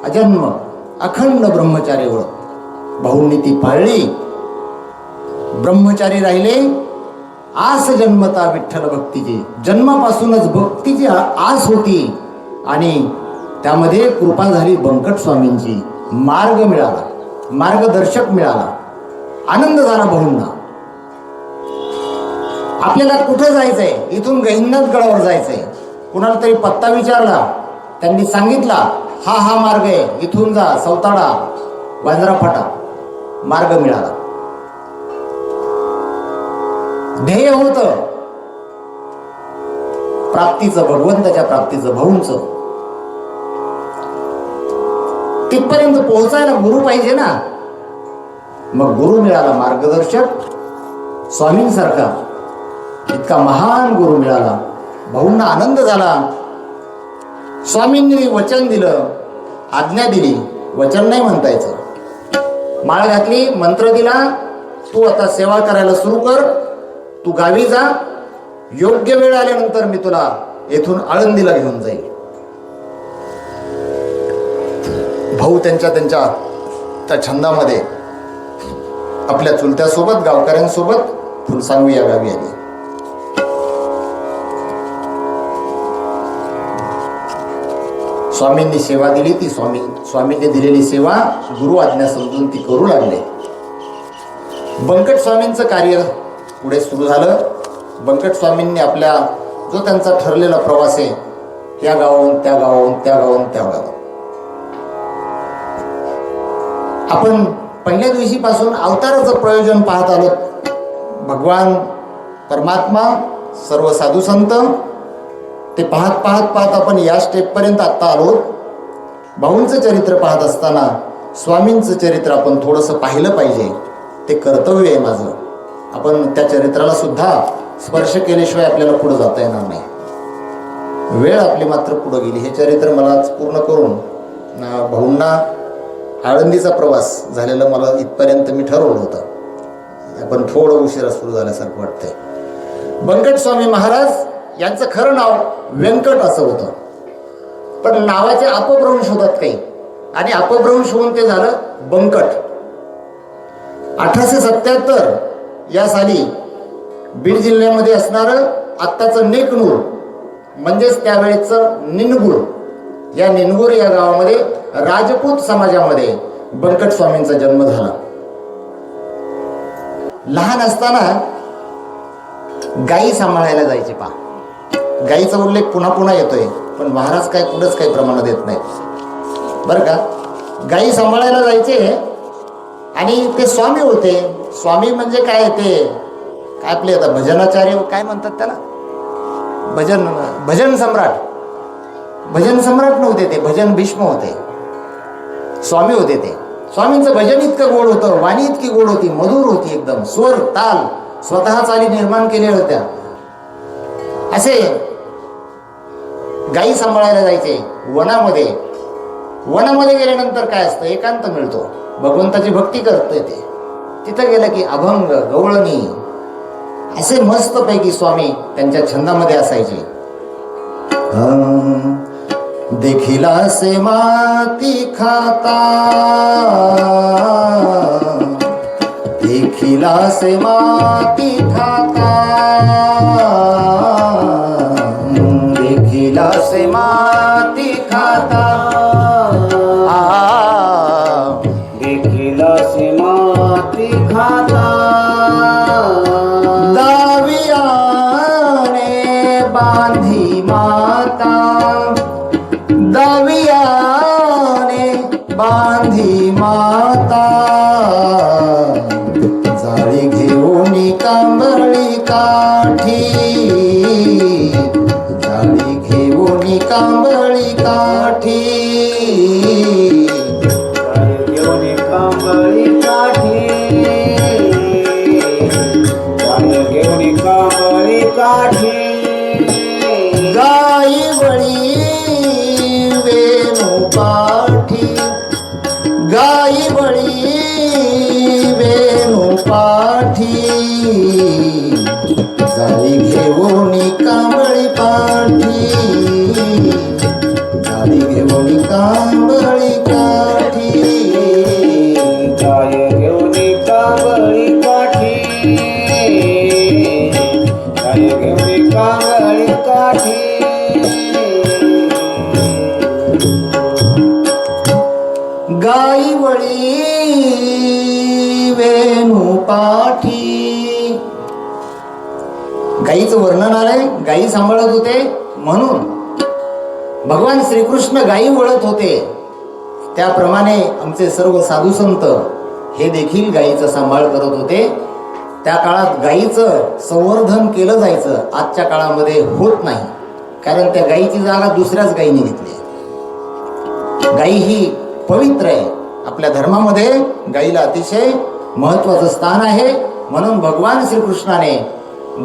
S1: अजन्म अखंड ब्रह्मचार्य व्रत. भाऊंनी ती पाळली, ब्रह्मचारी राहिले. आस जन्मता विठ्ठल भक्तीची, जन्मापासूनच भक्तीची आस होती आणि त्यामध्ये कृपा झाली बंकट स्वामींची. मार्ग मिळाला, मार्गदर्शक मिळाला, आनंद झाला भाऊंना. आपल्याला कुठं जायचंय, इथून गहिंदत गडावर जायचंय. कुणाला तरी पत्ता विचारला, त्यांनी सांगितला हा हा मार्ग आहे, इथून जा, सौताडा वांद्रा फाटा. मार्ग मिळाला, ध्येय होतं प्राप्तीचं, भगवंताच्या प्राप्तीचं, भाऊंचं. तिथपर्यंत पोहोचायला गुरु पाहिजे ना. मग गुरु मिळाला, मार्गदर्शक स्वामींसारखा इतका महान गुरु मिळाला. भाऊंना आनंद झाला. स्वामींनी वचन दिलं, आज्ञा दिली, वचन नाही म्हणतायचं. माळ घातली, मंत्र दिला, तू आता सेवा करायला सुरू कर, तू गावी जा, योग्य वेळ आल्यानंतर मी तुला येथून आळंदीला घेऊन जाईल. भाऊ त्यांच्या त्या छंदामध्ये आपल्या चुलत्यासोबत, गावकऱ्यांसोबत फुलसांगवी या गावी आली. स्वामींनी सेवा दिली, ती स्वामींनी दिलेली सेवा गुरु आज्ञा समजून ती करू लागले. बंकट स्वामींचं कार्य पुढे सुरू झालं. बंकट स्वामींनी आपल्या जो त्यांचा ठरलेला प्रवास आहे, या गावाहून त्या गावाहून त्या गावाहून त्या गावात, आपण पहिल्या दिवशीपासून अवताराचं प्रयोजन पाहत आलो. भगवान परमात्मा, सर्व साधू संत, ते पाहत पाहत पाहत आपण या स्टेपपर्यंत आत्ता आलो. भाऊंचं चरित्र पाहत असताना स्वामींचं चरित्र आपण थोडंसं पाहिलं पाहिजे. ते कर्तव्य आहे माझं. आपण त्या चरित्राला सुद्धा स्पर्श केल्याशिवाय आपल्याला पुढे जाता येणार नाही. वेळ आपली मात्र पुढे गेली. हे चरित्र मला पूर्ण करून भाऊंना आळंदीचा प्रवास झालेला मला इथपर्यंत मी ठरवलं होतं. पण थोडं उशिरा सुरू झाल्यासारखं वाटतंय. बंकट स्वामी महाराज यांचं खरं नाव व्यंकट असं होतं, पण नावाचे अपभ्रंश होतात काही, आणि अपभ्रंश होऊन ते झालं बंकट. 1877 या साली बीड जिल्ह्यामध्ये असणारं आत्ताचं नेकनूर म्हणजेच त्यावेळेचं निनगुर, या निनगुर या गावामध्ये राजपूत समाजामध्ये बंकट स्वामींचा जन्म झाला. लहान असताना गायी सांभाळायला जायचे. पहा, गायीचा उल्लेख पुन्हा पुन्हा येतोय, पण महाराज काय कुठंच काही प्रमाणात येत नाहीत बरं का. गायी सांभाळायला जायचे आणि ते स्वामी होते. स्वामी म्हणजे काय, ते काय आपले आता भजनाचार्य काय म्हणतात त्याला, भजन सम्राट. भजन सम्राट नव्हते ते, भजन भीष्म होते, स्वामी होते ते. स्वामींचं भजन इतकं गोड होतं, वाणी इतकी गोड होती, मधुर होती एकदम, स्वर ताल स्वतः चाली निर्माण केलेल्या होत्या. असे गायी सांभाळायला जायचे वनामध्ये. वनामध्ये गेल्यानंतर काय असतं, एकांत मिळतो, भगवंताची भक्ती करतोय ते. तिथं गेलं की अभंग, गवळणी असे मस्तपैकी स्वामी त्यांच्या छंदामध्ये असायचे. देखिला से माती खाता, देखिला से माती खाता, देखिला से माती खाता,
S2: देखिला से माती खाता,
S1: दावियाने बांधी माता, दावियाने बांधी माता, जाळी घेऊन कांबळी काठी, जाळी घेऊन कांबळी काठी,
S2: घेऊन कांबळी काठी, घेऊन कांबळी काठी,
S1: गाई बळी वेणू पाठी, गाई बळी वेणू पाठी, जाळी घेऊन कांबळी पाठी, जाळी घेऊन कांबळी काठी,
S2: गाय घेऊन कांबळी काठी, गाय घेऊन कांबळी काठी,
S1: गाई बळी वेणू पाठी. गाईचं वर्णन आलंय, गाई सांभाळत होते म्हणून. भगवान श्रीकृष्ण गाई वळत होते, त्याप्रमाणे आमचे सर्व साधू संत हे देखील गाईचा सांभाळ करत होते. त्या काळात गाईचं संवर्धन केलं जायचं, आजच्या काळामध्ये होत नाही, कारण त्या गाईची जागा दुसऱ्याच गाईने घेतली. गाई ही पवित्र आहे. आपल्या धर्मामध्ये गाईला अतिशय महत्त्वाचं स्थान आहे. म्हणून भगवान श्रीकृष्णाने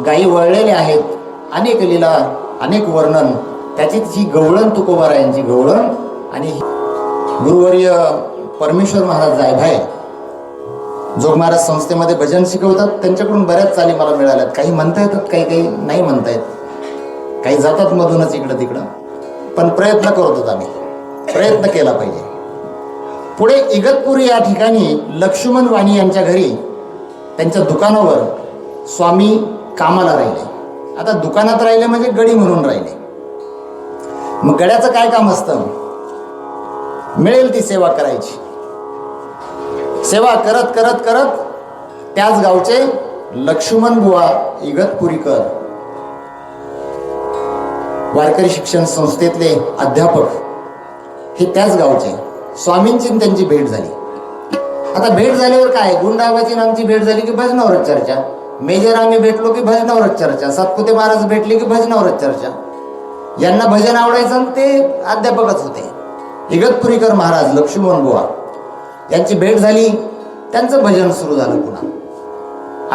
S1: गायी वळलेल्या आहेत. अनेक लीला, अनेक वर्णन, त्याची तिची गवळण तुकोबारायांची गवळण. आणि गुरुवर्य परमेश्वर महाराज जायभाय जोगमहाराज संस्थेमध्ये भजन शिकवतात. त्यांच्याकडून बऱ्याच चाली मला मिळाल्यात. काही म्हणता येतात, काही काही नाही म्हणता येत, काही जातात मधूनच इकडं तिकडं. पण प्रयत्न करत होतो आम्ही, प्रयत्न केला पाहिजे. पुढे इगतपुरी या ठिकाणी लक्ष्मण वाणी यांच्या घरी त्यांच्या दुकानावर स्वामी कामाला राहिले. आता दुकानात राहिले म्हणजे गडी म्हणून राहिले. मग गड्याचं काय काम असतं, मिळेल ती सेवा करायची. सेवा करत करत करत त्याच गावचे लक्ष्मण बुवा इगतपुरीकर, वारकरी शिक्षण संस्थेतले अध्यापक, हे त्याच गावचे. स्वामींची त्यांची भेट झाली. आता भेट झाल्यावर काय, गुंडाबाची आमची भेट झाली की भजनावरच चर्चा, मेजर आम्ही भेटलो की भजनावरच चर्चा, सातपुते महाराज भेटले की भजनावरच चर्चा. यांना भजन आवडायचं आणि ते अध्यापकच होते. इगतपुरीकर महाराज लक्ष्मण बुवा यांची भेट झाली, त्यांचं भजन सुरू झालं पुन्हा.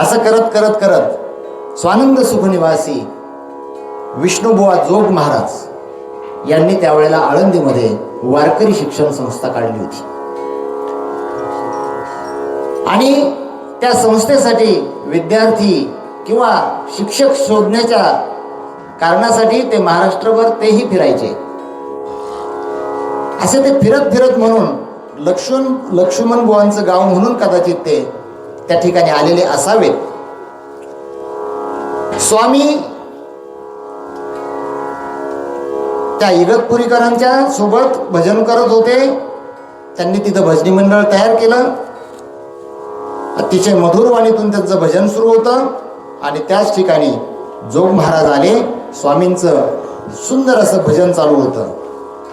S1: असं करत करत करत स्वानंद सुखनिवासी विष्णुबुवा जोग महाराज यांनी त्यावेळेला आळंदीमध्ये वारकरी शिक्षण संस्था काढली होती. आणि त्या संस्थेसाठी विद्यार्थी किंवा शिक्षक शोधण्याच्या कारणासाठी ते महाराष्ट्रभर तेही फिरायचे. असे ते फिरत फिरत म्हणून लक्ष्मण बुवांचं गाव म्हणून कदाचित ते त्या ठिकाणी आलेले असावेत. स्वामी त्या इगतपुरीकरांच्या सोबत भजन करत होते. त्यांनी तिथं भजनी मंडळ तयार केलं. अतिशय मधुर वाणीतून त्यांचं भजन सुरू होतं. आणि त्याच ठिकाणी जोग महाराज आले. स्वामींचं सुंदर असं भजन चालू होतं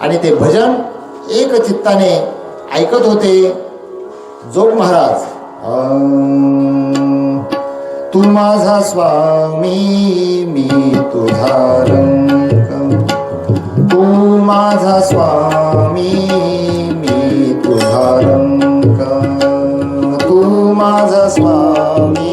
S1: आणि ते भजन एक चित्ताने ऐकत होते. जोग महाराज, तू माझा स्वामी मी तुझा रंग, तू माझा स्वामी मी तुझा रंग, तू माझा स्वामी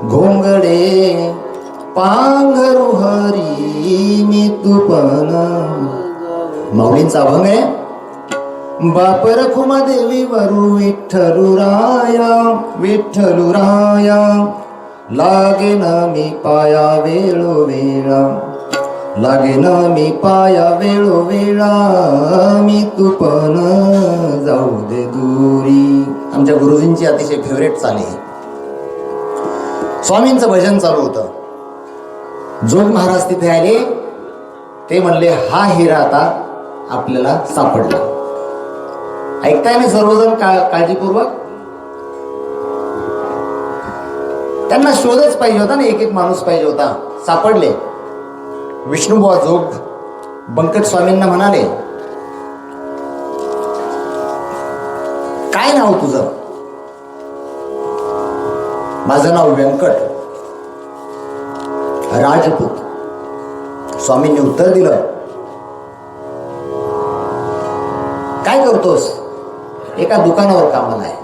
S1: घोंगडे पांघरू हरी मी तुपन. माऊलींचा अभंग आहे. बाप रखुमा देवी वरू विठ्ठलुराया, विठ्ठलुराया लागे ना मी पाया वेळोवेळा, लागे ना मी पाया वेळोवेळा, मी तुपन जाऊ दे दुरी. आमच्या गुरुजींची अतिशय फेवरेट चाली. स्वामींचं भजन चालू होतं. जोग महाराज तिथे आले. ते म्हणले, हा हिरा आता आपल्याला सापडला. ऐकताय ना सर्वजण काळजीपूर्वक. त्यांना शोधच पाहिजे होता ना, एक एक माणूस पाहिजे होता. सापडले. विष्णुबुवा जोग बंकट स्वामींना म्हणाले, काय नाव तुझं? माझं नाव व्यंकट राजपूत. स्वामींनी उत्तर दिलं, काय करतोस? एका दुकानावर कामाला आहे.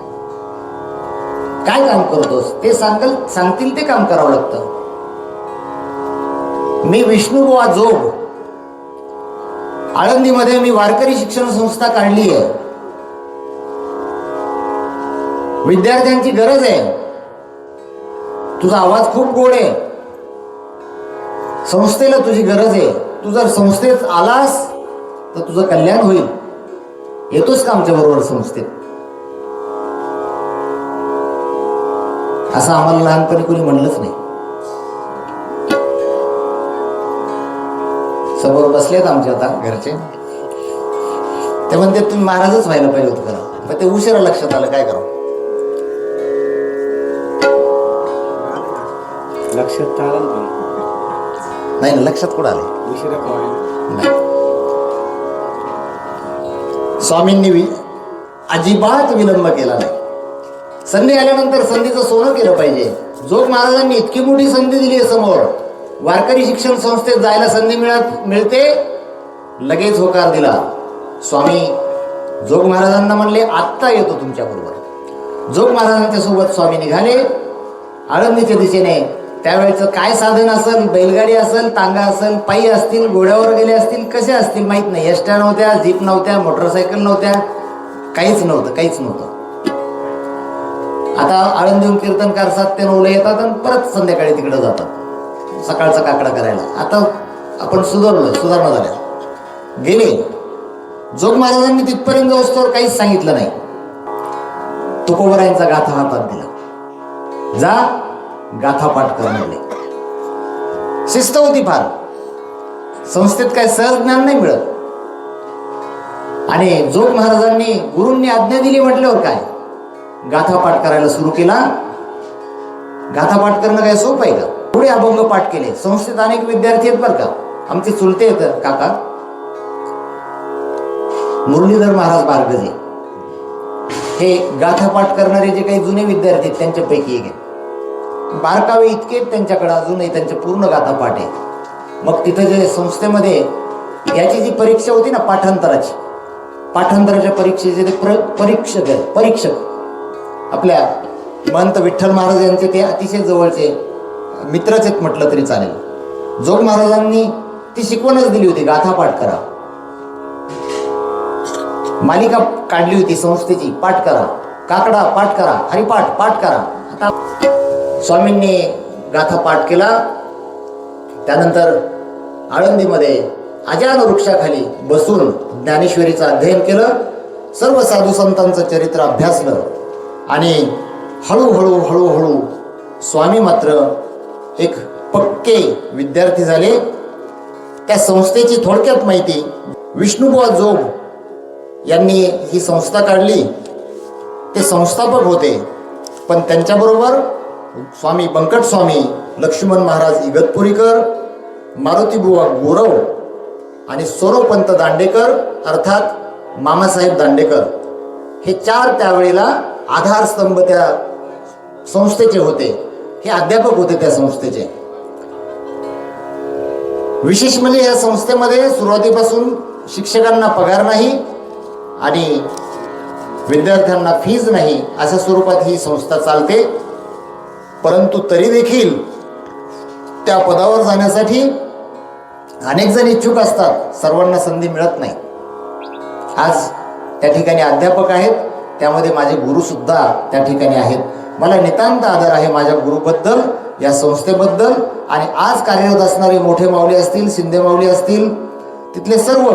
S1: काय काम करतोस? ते सांगतील ते काम करावं लागतं. मी विष्णुबुवा जोग, आळंदीमध्ये मी वारकरी शिक्षण संस्था काढली आहे. विद्यार्थ्यांची गरज आहे. तुझा आवाज खूप गोड आहे. संस्थेला तुझी गरज आहे. तू जर संस्थेत आलास तर तुझं कल्याण होईल. येतोस का आमच्या बरोबर संस्थेत? असं आम्हाला लहानपणी कोणी म्हणलंच नाही. समोर बसलेत आमचे आता घरचे. ते म्हणते तुम्ही महाराजच व्हायला पाहिजे होत करा. पण ते उशिरा लक्षात आलं. काय करावं?
S2: लक्षात आलं
S1: नाही ना. लक्षात कुठं आले?
S2: उशिरा
S1: नाही. स्वामींनी अजिबात विलंब केला नाही. संधी आल्यानंतर संधीचं सोनं केलं पाहिजे. जोग महाराजांनी इतकी मोठी संधी दिली आहे समोर. वारकरी शिक्षण संस्थेत जायला संधी मिळते. लगेच होकार दिला. स्वामी जोग महाराजांना म्हणले, आत्ता येतो तुमच्या बरोबर. जोग महाराजांच्या सोबत स्वामी निघाले. आळंदीच्या दिशेने त्यावेळेचं काय साधन असेल, बैलगाडी असेल, टांगा असेल, पायी असतील, घोड्यावर गेले असतील, कसे असतील माहीत नाही. एसट्या नव्हत्या, जीप नव्हत्या, मोटरसायकल नव्हत्या, काहीच नव्हतं. आता आळंदीहून कीर्तनकार 7 ते 9 येतात आणि परत संध्याकाळी तिकडे जातात सकाळचा काकडा करायला. आता आपण सुधारणा झाल्या. गेले जोग महाराजांनी तिथपर्यंत जाऊस्तोवर काहीच सांगितलं नाही. तुकोबरायांचा गाथा हातात दिला, जा गाथा पाठ कर म्हणले. शिस्त होती फार. संस्थेत काय सहज ज्ञान नाही मिळत. आणि जोग महाराजांनी गुरूंनी आज्ञा दिली म्हटल्यावर काय, गाथा पाठ करायला सुरू केला. गाथा पाठ करणं काय सोपं आहे का? पुढे अभंग पाठ केले. संस्थेत अनेक विद्यार्थी आहेत बरं का. आमचे चुलते आहेत काका मुरलीधर महाराज बारगजे, हे गाथा पाठ करणारे जे काही जुने विद्यार्थी आहेत त्यांच्यापैकी एक आहे. बारकावे इतके त्यांच्याकडे अजूनही त्यांचे पूर्ण गाथा पाठ आहे. मग तिथं जे संस्थेमध्ये याची जी परीक्षा होती ना पाठांतराच्या परीक्षेचे ते परीक्षक आपल्या महंत विठ्ठल महाराज यांचे ते अतिशय जवळचे मित्रच आहेत म्हटलं तरी चालेल. जोग महाराजांनी ती शिकवणच दिली होती, गाथा पाठ करा. मालिका काढली होती संस्थेची, पाठ करा, काकडा पाठ करा, हरिपाठ पाठ करा. आता स्वामींनी गाथा पाठ केला. त्यानंतर आळंदीमध्ये अजान वृक्षाखाली बसून ज्ञानेश्वरीचं अध्ययन केलं. सर्व साधू संतांचं चरित्र अभ्यासलं. आणि हळूहळू स्वामी मात्र एक पक्के विद्यार्थी झाले. त्या संस्थेची थोडक्यात माहिती, विष्णुबुवा जोग यांनी ही संस्था काढली. ते संस्थापक होते, पण त्यांच्याबरोबर स्वामी बंकट स्वामी, लक्ष्मण महाराज इगतपुरीकर, मारुतीबुवा गोरव आणि सोरोपंत दांडेकर अर्थात मामासाहेब दांडेकर, हे 4 त्यावेळेला आधारस्तंभ त्या संस्थेचे होते. हे अध्यापक होते त्या संस्थेचे. विशेष म्हणजे या संस्थेमध्ये सुरुवातीपासून शिक्षकांना पगार नाही आणि विद्यार्थ्यांना फीज नाही, अशा स्वरूपात ही संस्था चालते. परंतु तरी देखील त्या पदावर जाण्यासाठी अनेक जण इच्छुक असतात, सर्वांना संधी मिळत नाही. आज त्या ठिकाणी अध्यापक आहेत, त्यामध्ये माझे गुरु सुद्धा त्या ठिकाणी आहेत. मला नितांत आदर आहे माझ्या गुरुबद्दल, या संस्थेबद्दल. आणि आज कार्यरत असणारे मोठे माऊली असतील, शिंदे माऊली असतील, तिथले सर्व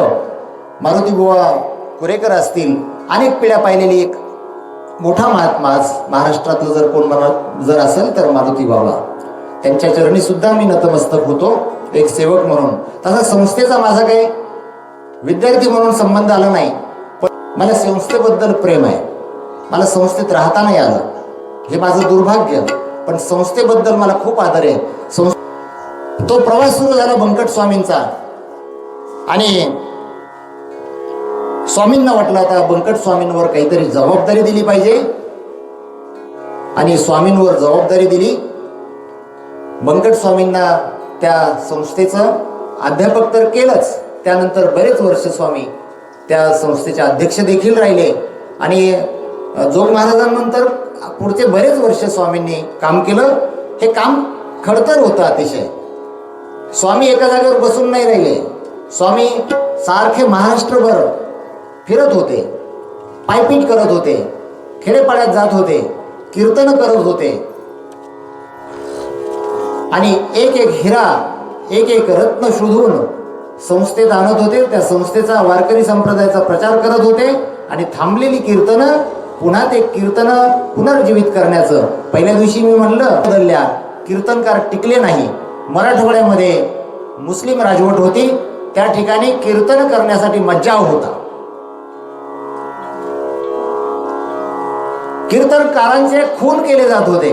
S1: मारुतीबुवा कुरेकर असतील, अनेक पिढ्या पाहिलेली एक मोठा महात्मा आज महाराष्ट्रातलं जर असेल तर मारुती बाबा. त्यांच्या चरणी सुद्धा मी नतमस्तक होतो एक सेवक म्हणून. तसा संस्थेचा माझा काही विद्यार्थी म्हणून संबंध आला नाही, पण मला संस्थेबद्दल प्रेम आहे. मला संस्थेत राहता नाही आलं, हे माझं दुर्भाग्य, पण संस्थेबद्दल मला खूप आदर आहे. तो प्रवास सुरू झाला बंकट स्वामींचा. आणि स्वामींना वाटलं आता बंकट स्वामींवर काहीतरी जबाबदारी दिली पाहिजे. आणि स्वामींवर जबाबदारी दिली. बंकट स्वामींना त्या संस्थेचं अध्यापक तर केलंच, त्यानंतर बरेच वर्ष स्वामी त्या संस्थेचे अध्यक्ष देखील राहिले. आणि जोग महाराजांनंतर पुढचे बरेच वर्ष स्वामींनी काम केलं. हे काम खडतर होतं अतिशय. स्वामी एका जागेवर बसून नाही राहिले. स्वामी सारखे महाराष्ट्रभर फिरत होते, पायपीट करत होते, खेडेपाड्यात जात होते, कीर्तन करत होते. आणि एक एक हिरा, एक एक रत्न शोधून संस्थेत आणत होते. त्या संस्थेचा वारकरी संप्रदायाचा प्रचार करत होते. आणि थांबलेली कीर्तनं पुन्हा ते कीर्तनं पुनर्जीवित करण्याचं. पहिल्या दिवशी मी म्हणलं बदलल्या, कीर्तनकार टिकले नाही. मराठवाड्यामध्ये मुस्लिम राजवट होती, त्या ठिकाणी कीर्तन करण्यासाठी मज्जाव होता. कीर्तनकारांचे खून केले जात होते.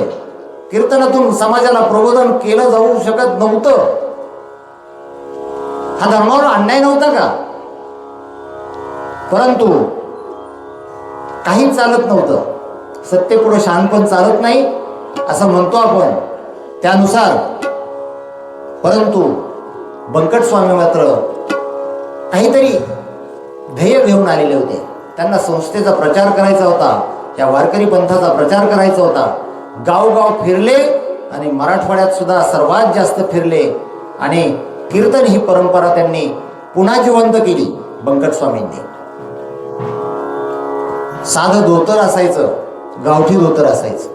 S1: कीर्तनातून समाजाला प्रबोधन केलं जाऊ शकत नव्हतं. हा धर्मावर अन्याय नव्हता का? परंतु काही चालत नव्हतं. सत्तेपुढे शहाणपण चालत नाही असं म्हणतो आपण, त्यानुसार. परंतु बंकट स्वामी मात्र काहीतरी ध्येय घेऊन आलेले होते. त्यांना संस्थेचा प्रचार करायचा होता, या वारकरी पंथाचा प्रचार करायचा होता. गावगाव फिरले आणि मराठवाड्यात सुद्धा सर्वात जास्त फिरले आणि कीर्तन ही परंपरा त्यांनी पुन्हा जिवंत केली बंकट स्वामींनी. साधं धोतर असायचं, गावठी धोतर असायचं,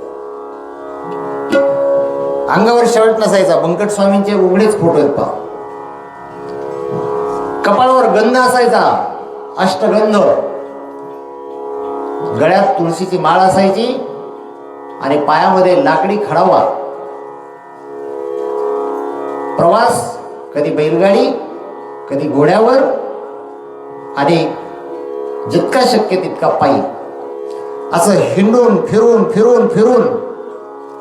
S1: अंगावर शर्ट नसायचा. बंकट स्वामींचे उघडेच फोटो आहेत पहा. कपाळावर गंध असायचा, अष्टगंध. गळ्यात तुळशीची माळ असायची आणि पायामध्ये लाकडी खडावा. प्रवास कधी बैलगाडी, कधी घोड्यावर आणि जितका शक्य तितका पायी. असं हिंडून फिरून फिरून फिरून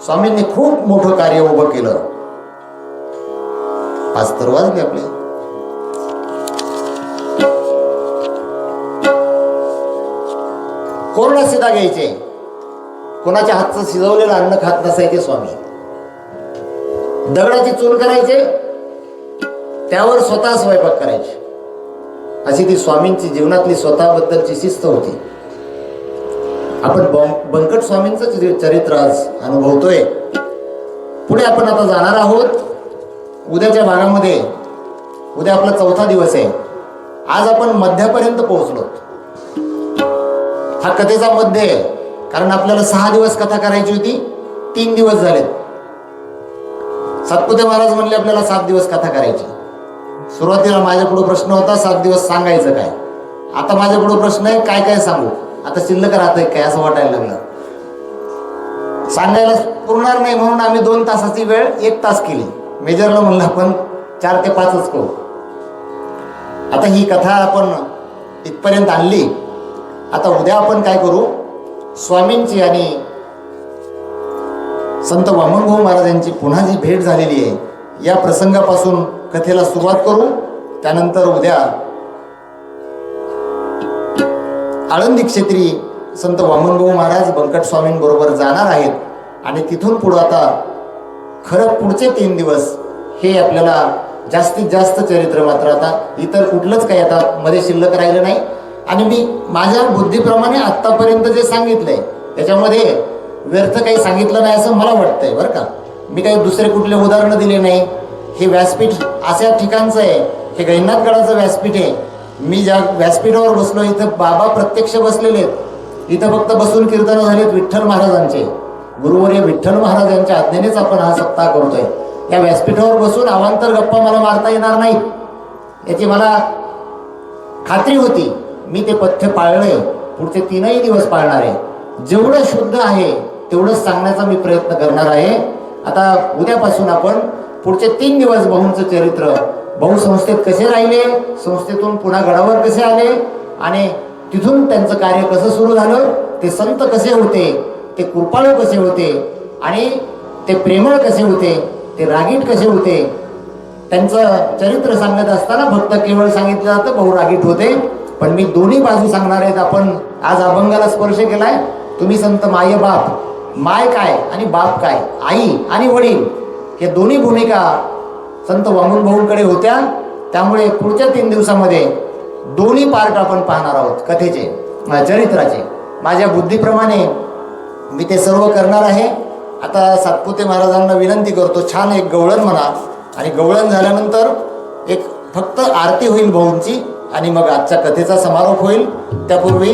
S1: स्वामींनी खूप मोठं कार्य उभं केलं. 5 तर वाजले आपले. कोरडा सिधा घ्यायचे. कोणाच्या हातचं शिजवलेलं अन्न खात नसायचे स्वामी. दगडाची चूल करायचे, त्यावर स्वतः स्वयंपाक करायचे. अशी ती स्वामींची जीवनातली स्वतःबद्दलची शिस्त होती. आपण बंकट स्वामींचं चरित्र आज अनुभवतोय. पुढे आपण आता जाणार आहोत उद्याच्या भागामध्ये. उद्या आपला 4था दिवस आहे. आज आपण मध्यापर्यंत पोहोचलो. हा कथेचा मध्य आहे, कारण आपल्याला 6 दिवस कथा करायची होती, 3 दिवस झालेत. सातपुते महाराज म्हणले आपल्याला 7 दिवस कथा करायची. सुरुवातीला माझ्या पुढे प्रश्न होता 7 दिवस सांगायचं काय. आता माझ्या पुढे प्रश्न आहे काय काय सांगू. आता शिल्लक राहतंय काय असं वाटायला लागलं. सांगायला पुरणार नाही म्हणून आम्ही 2 तासाची वेळ 1 तास केली. मेजरला म्हणलं आपण 4 ते 5च करू. आता ही कथा आपण इथपर्यंत आणली. आता उद्या आपण काय करू, स्वामींची आणि संत वामनभाऊ महाराजांची पुन्हा जी भेट झालेली आहे या प्रसंगापासून कथेला सुरुवात करू. त्यानंतर उद्या आळंदी क्षेत्री संत वामनभाऊ महाराज बंकट स्वामींबरोबर जाणार आहेत आणि तिथून पुढं आता खरं पुढचे 3 दिवस हे आपल्याला जास्तीत जास्त चरित्र मात्र आता इतर कुठलंच काही आता मध्ये शिल्लक राहिलं नाही. आणि मी माझ्या बुद्धीप्रमाणे आत्तापर्यंत जे सांगितलंय त्याच्यामध्ये व्यर्थ काही सांगितलं नाही असं मला वाटतंय बरं का. मी काही दुसरे कुठले उदाहरणं दिले नाही. हे व्यासपीठ अशा ठिकाणचं आहे, हे गैनाथगडाचं व्यासपीठ आहे. मी ज्या व्यासपीठावर बसलो इथं बाबा प्रत्यक्ष बसलेले आहेत. इथं फक्त बसून कीर्तन झालेत विठ्ठल महाराजांचे. गुरुवर्य विठ्ठल महाराजांच्या आज्ञेनेच आपण हा सप्ताह करतोय. या व्यासपीठावर बसून अवांतर गप्पा मला मारता येणार नाहीत याची मला खात्री होती. मी ते पथ्य पाळलंय, पुढचे 3ही दिवस पाळणार आहे. जेवढं शुद्ध आहे तेवढंच सांगण्याचा मी प्रयत्न करणार आहे. आता उद्यापासून आपण पुढचे 3 दिवस भाऊंचं चरित्र, भाऊ संस्थेत कसे राहिले, संस्थेतून पुन्हा गडावर कसे आले आणि तिथून त्यांचं कार्य कसं सुरू झालं, ते संत कसे होते, ते कृपाळू कसे होते आणि ते प्रेमळ कसे होते, ते रागीट कसे होते. त्यांचं चरित्र सांगत असताना फक्त केवळ सांगितलं जातं भाऊ रागीट होते, पण मी दोन्ही बाजू सांगणार आहेत. आपण आज अभंगाला स्पर्श केलाय. तुम्ही संत माय बाप, माय काय आणि बाप काय, आई आणि वडील हे दोन्ही भूमिका संत वामनभाऊंकडे होत्या. त्यामुळे पुढच्या 3 दिवसामध्ये दोन्ही पार्ट आपण पाहणार आहोत कथेचे, चरित्राचे. माझ्या बुद्धीप्रमाणे मी ते सर्व करणार आहे. आता सातपुते महाराजांना विनंती करतो छान एक गवळण म्हणा आणि गवळण झाल्यानंतर एक फक्त आरती होईल भाऊंची आणि मग आजच्या कथेचा समारोप होईल. त्यापूर्वी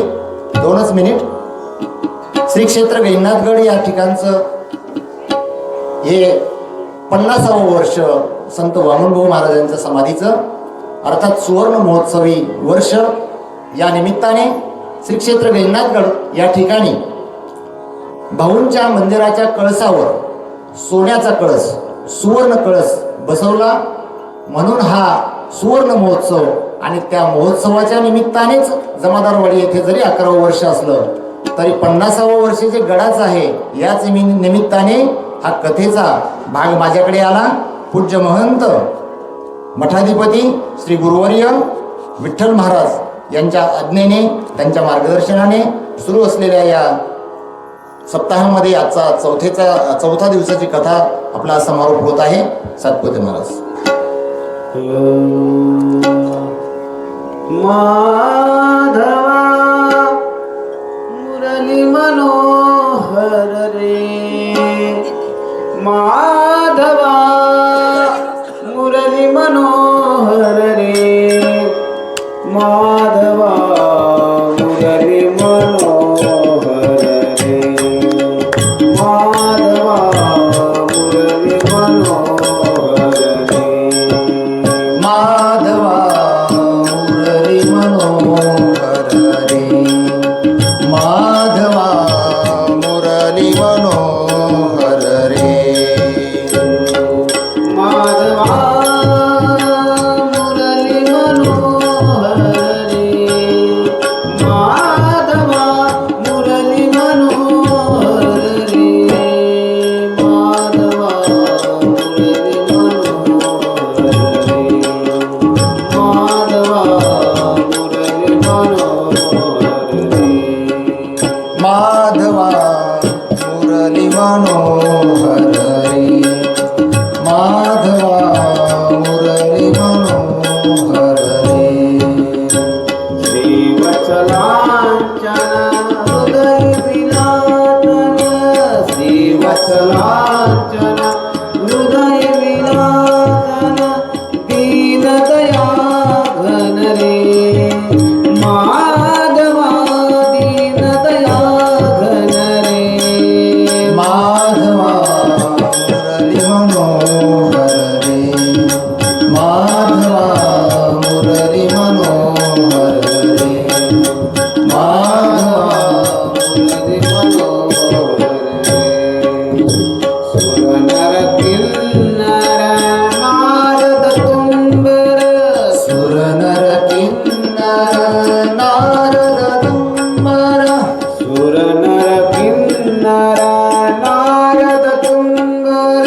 S1: 2च मिनिट. श्री क्षेत्र गैनाथगड या ठिकाणचं हे 50वं वर्ष संत वामनभाऊ महाराजांच्या समाधीचं अर्थात सुवर्ण महोत्सवी वर्ष. या निमित्ताने श्री क्षेत्र गैनाथगड या ठिकाणी भाऊंच्या मंदिराच्या कळसावर सोन्याचा कळस, सुवर्ण कळस बसवला. म्हणून हा सुवर्ण महोत्सव आणि त्या महोत्सवाच्या निमित्तानेच जमादारवाडी येथे जरी 11वं वर्ष असलं तरी 50वं वर्ष जे गडाचं आहे याच निमित्ताने हा कथेचा भाग माझ्याकडे आला. पूज्य महंत मठाधिपती श्री गुरुवर्य विठ्ठल महाराज यांच्या आज्ञेने, त्यांच्या मार्गदर्शनाने सुरू असलेल्या या सप्ताहामध्ये आजचा 4थ्या दिवसाची कथा आपला समारोप होत आहे. सातपुते महाराज.
S2: माधवा मुरली मनोहर रे मा माधवा मुरली मनोहर रे माधवा मुरली मनोहर रे
S1: माधवा मुरली मनोहर रे माधवा मुरली मनोहर रे
S2: माधवा मुरली मनोहर रे माधवा मुरली मनोहर रे माधवा मुरली मनोहर रे माधवा मुरली मनोहर रे
S1: माधवा मुरली मनोहर रे माधवा मुरली मनोहर रे
S2: श्रीवत्सलांचन हृदय विलासन श्रीवत्सलांचन हृदय विलासन दीनदया घन रे माधवा दीनदया घन रे
S1: माधवा मुरली मनोहर रे माधवा मुरली मनोहर रे माधवा
S2: मुरली मनोहर रे सुरनर किन्नर नारद तुम्बर
S1: सुरनर किन्नर नारद तुम्बर
S2: सुरनर किन्नर नारद तुम्बर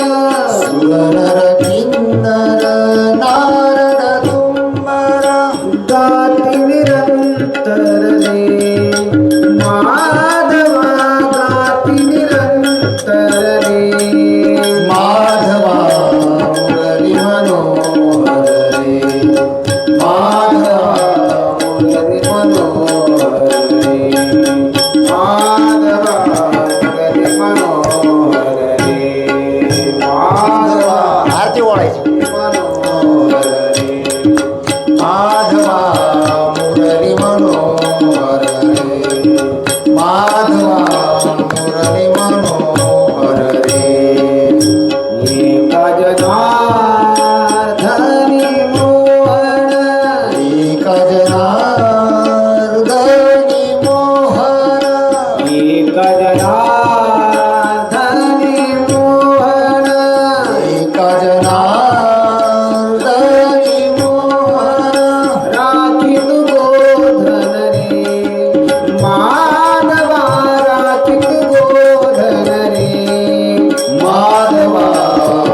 S1: सुरनर किन्नर नारद तुम्बर
S2: गाति निरंतर रे माधवा गाति निरंतर रे
S1: माधवा मुरली मनोहर रे माधवा मुरली मनोहर रे
S2: माधवा मुरली मनोहर रे माधवा
S1: आरती ओळायची
S2: मनोहर रे
S1: माधवा मुरली मनोहर रे माधवा मुरली मनोहर रे
S2: एकजनार्दनी मोहन
S1: एक जनार्दनी मोहन
S2: एकजनार्दनी मोहन
S1: एक जनार्दनी मोहन
S2: राखित गोधन रे माधवा राखित गोधन रे
S1: माधवा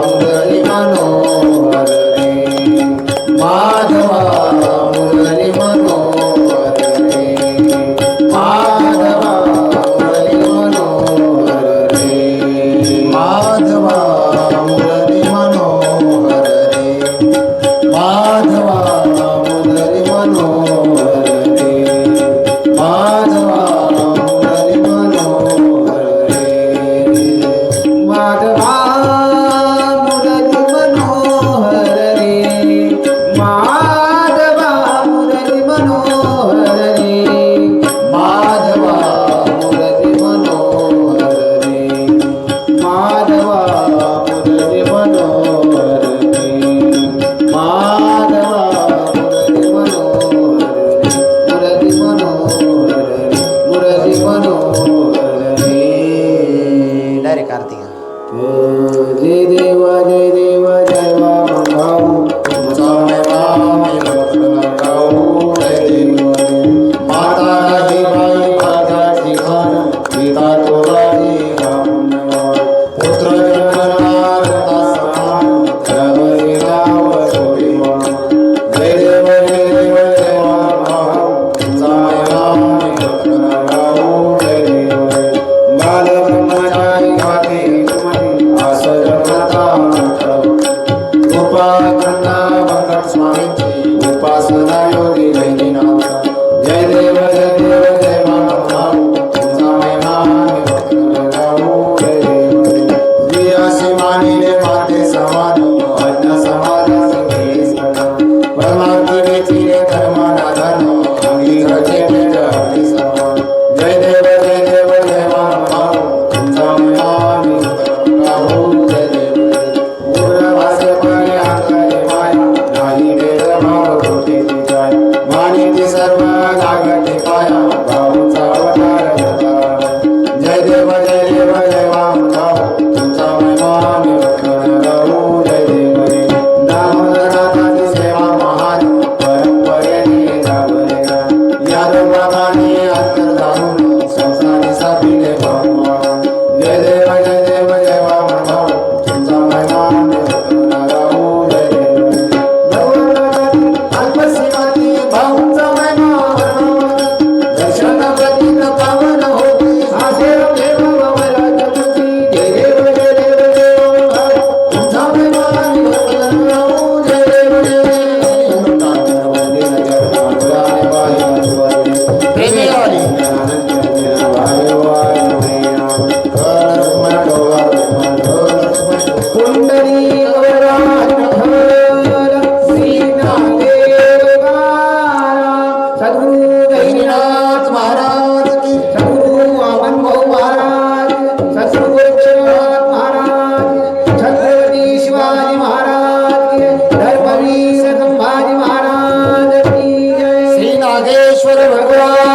S1: मुरली मनोहर रे माधवा मुरली मनोहर रघुराया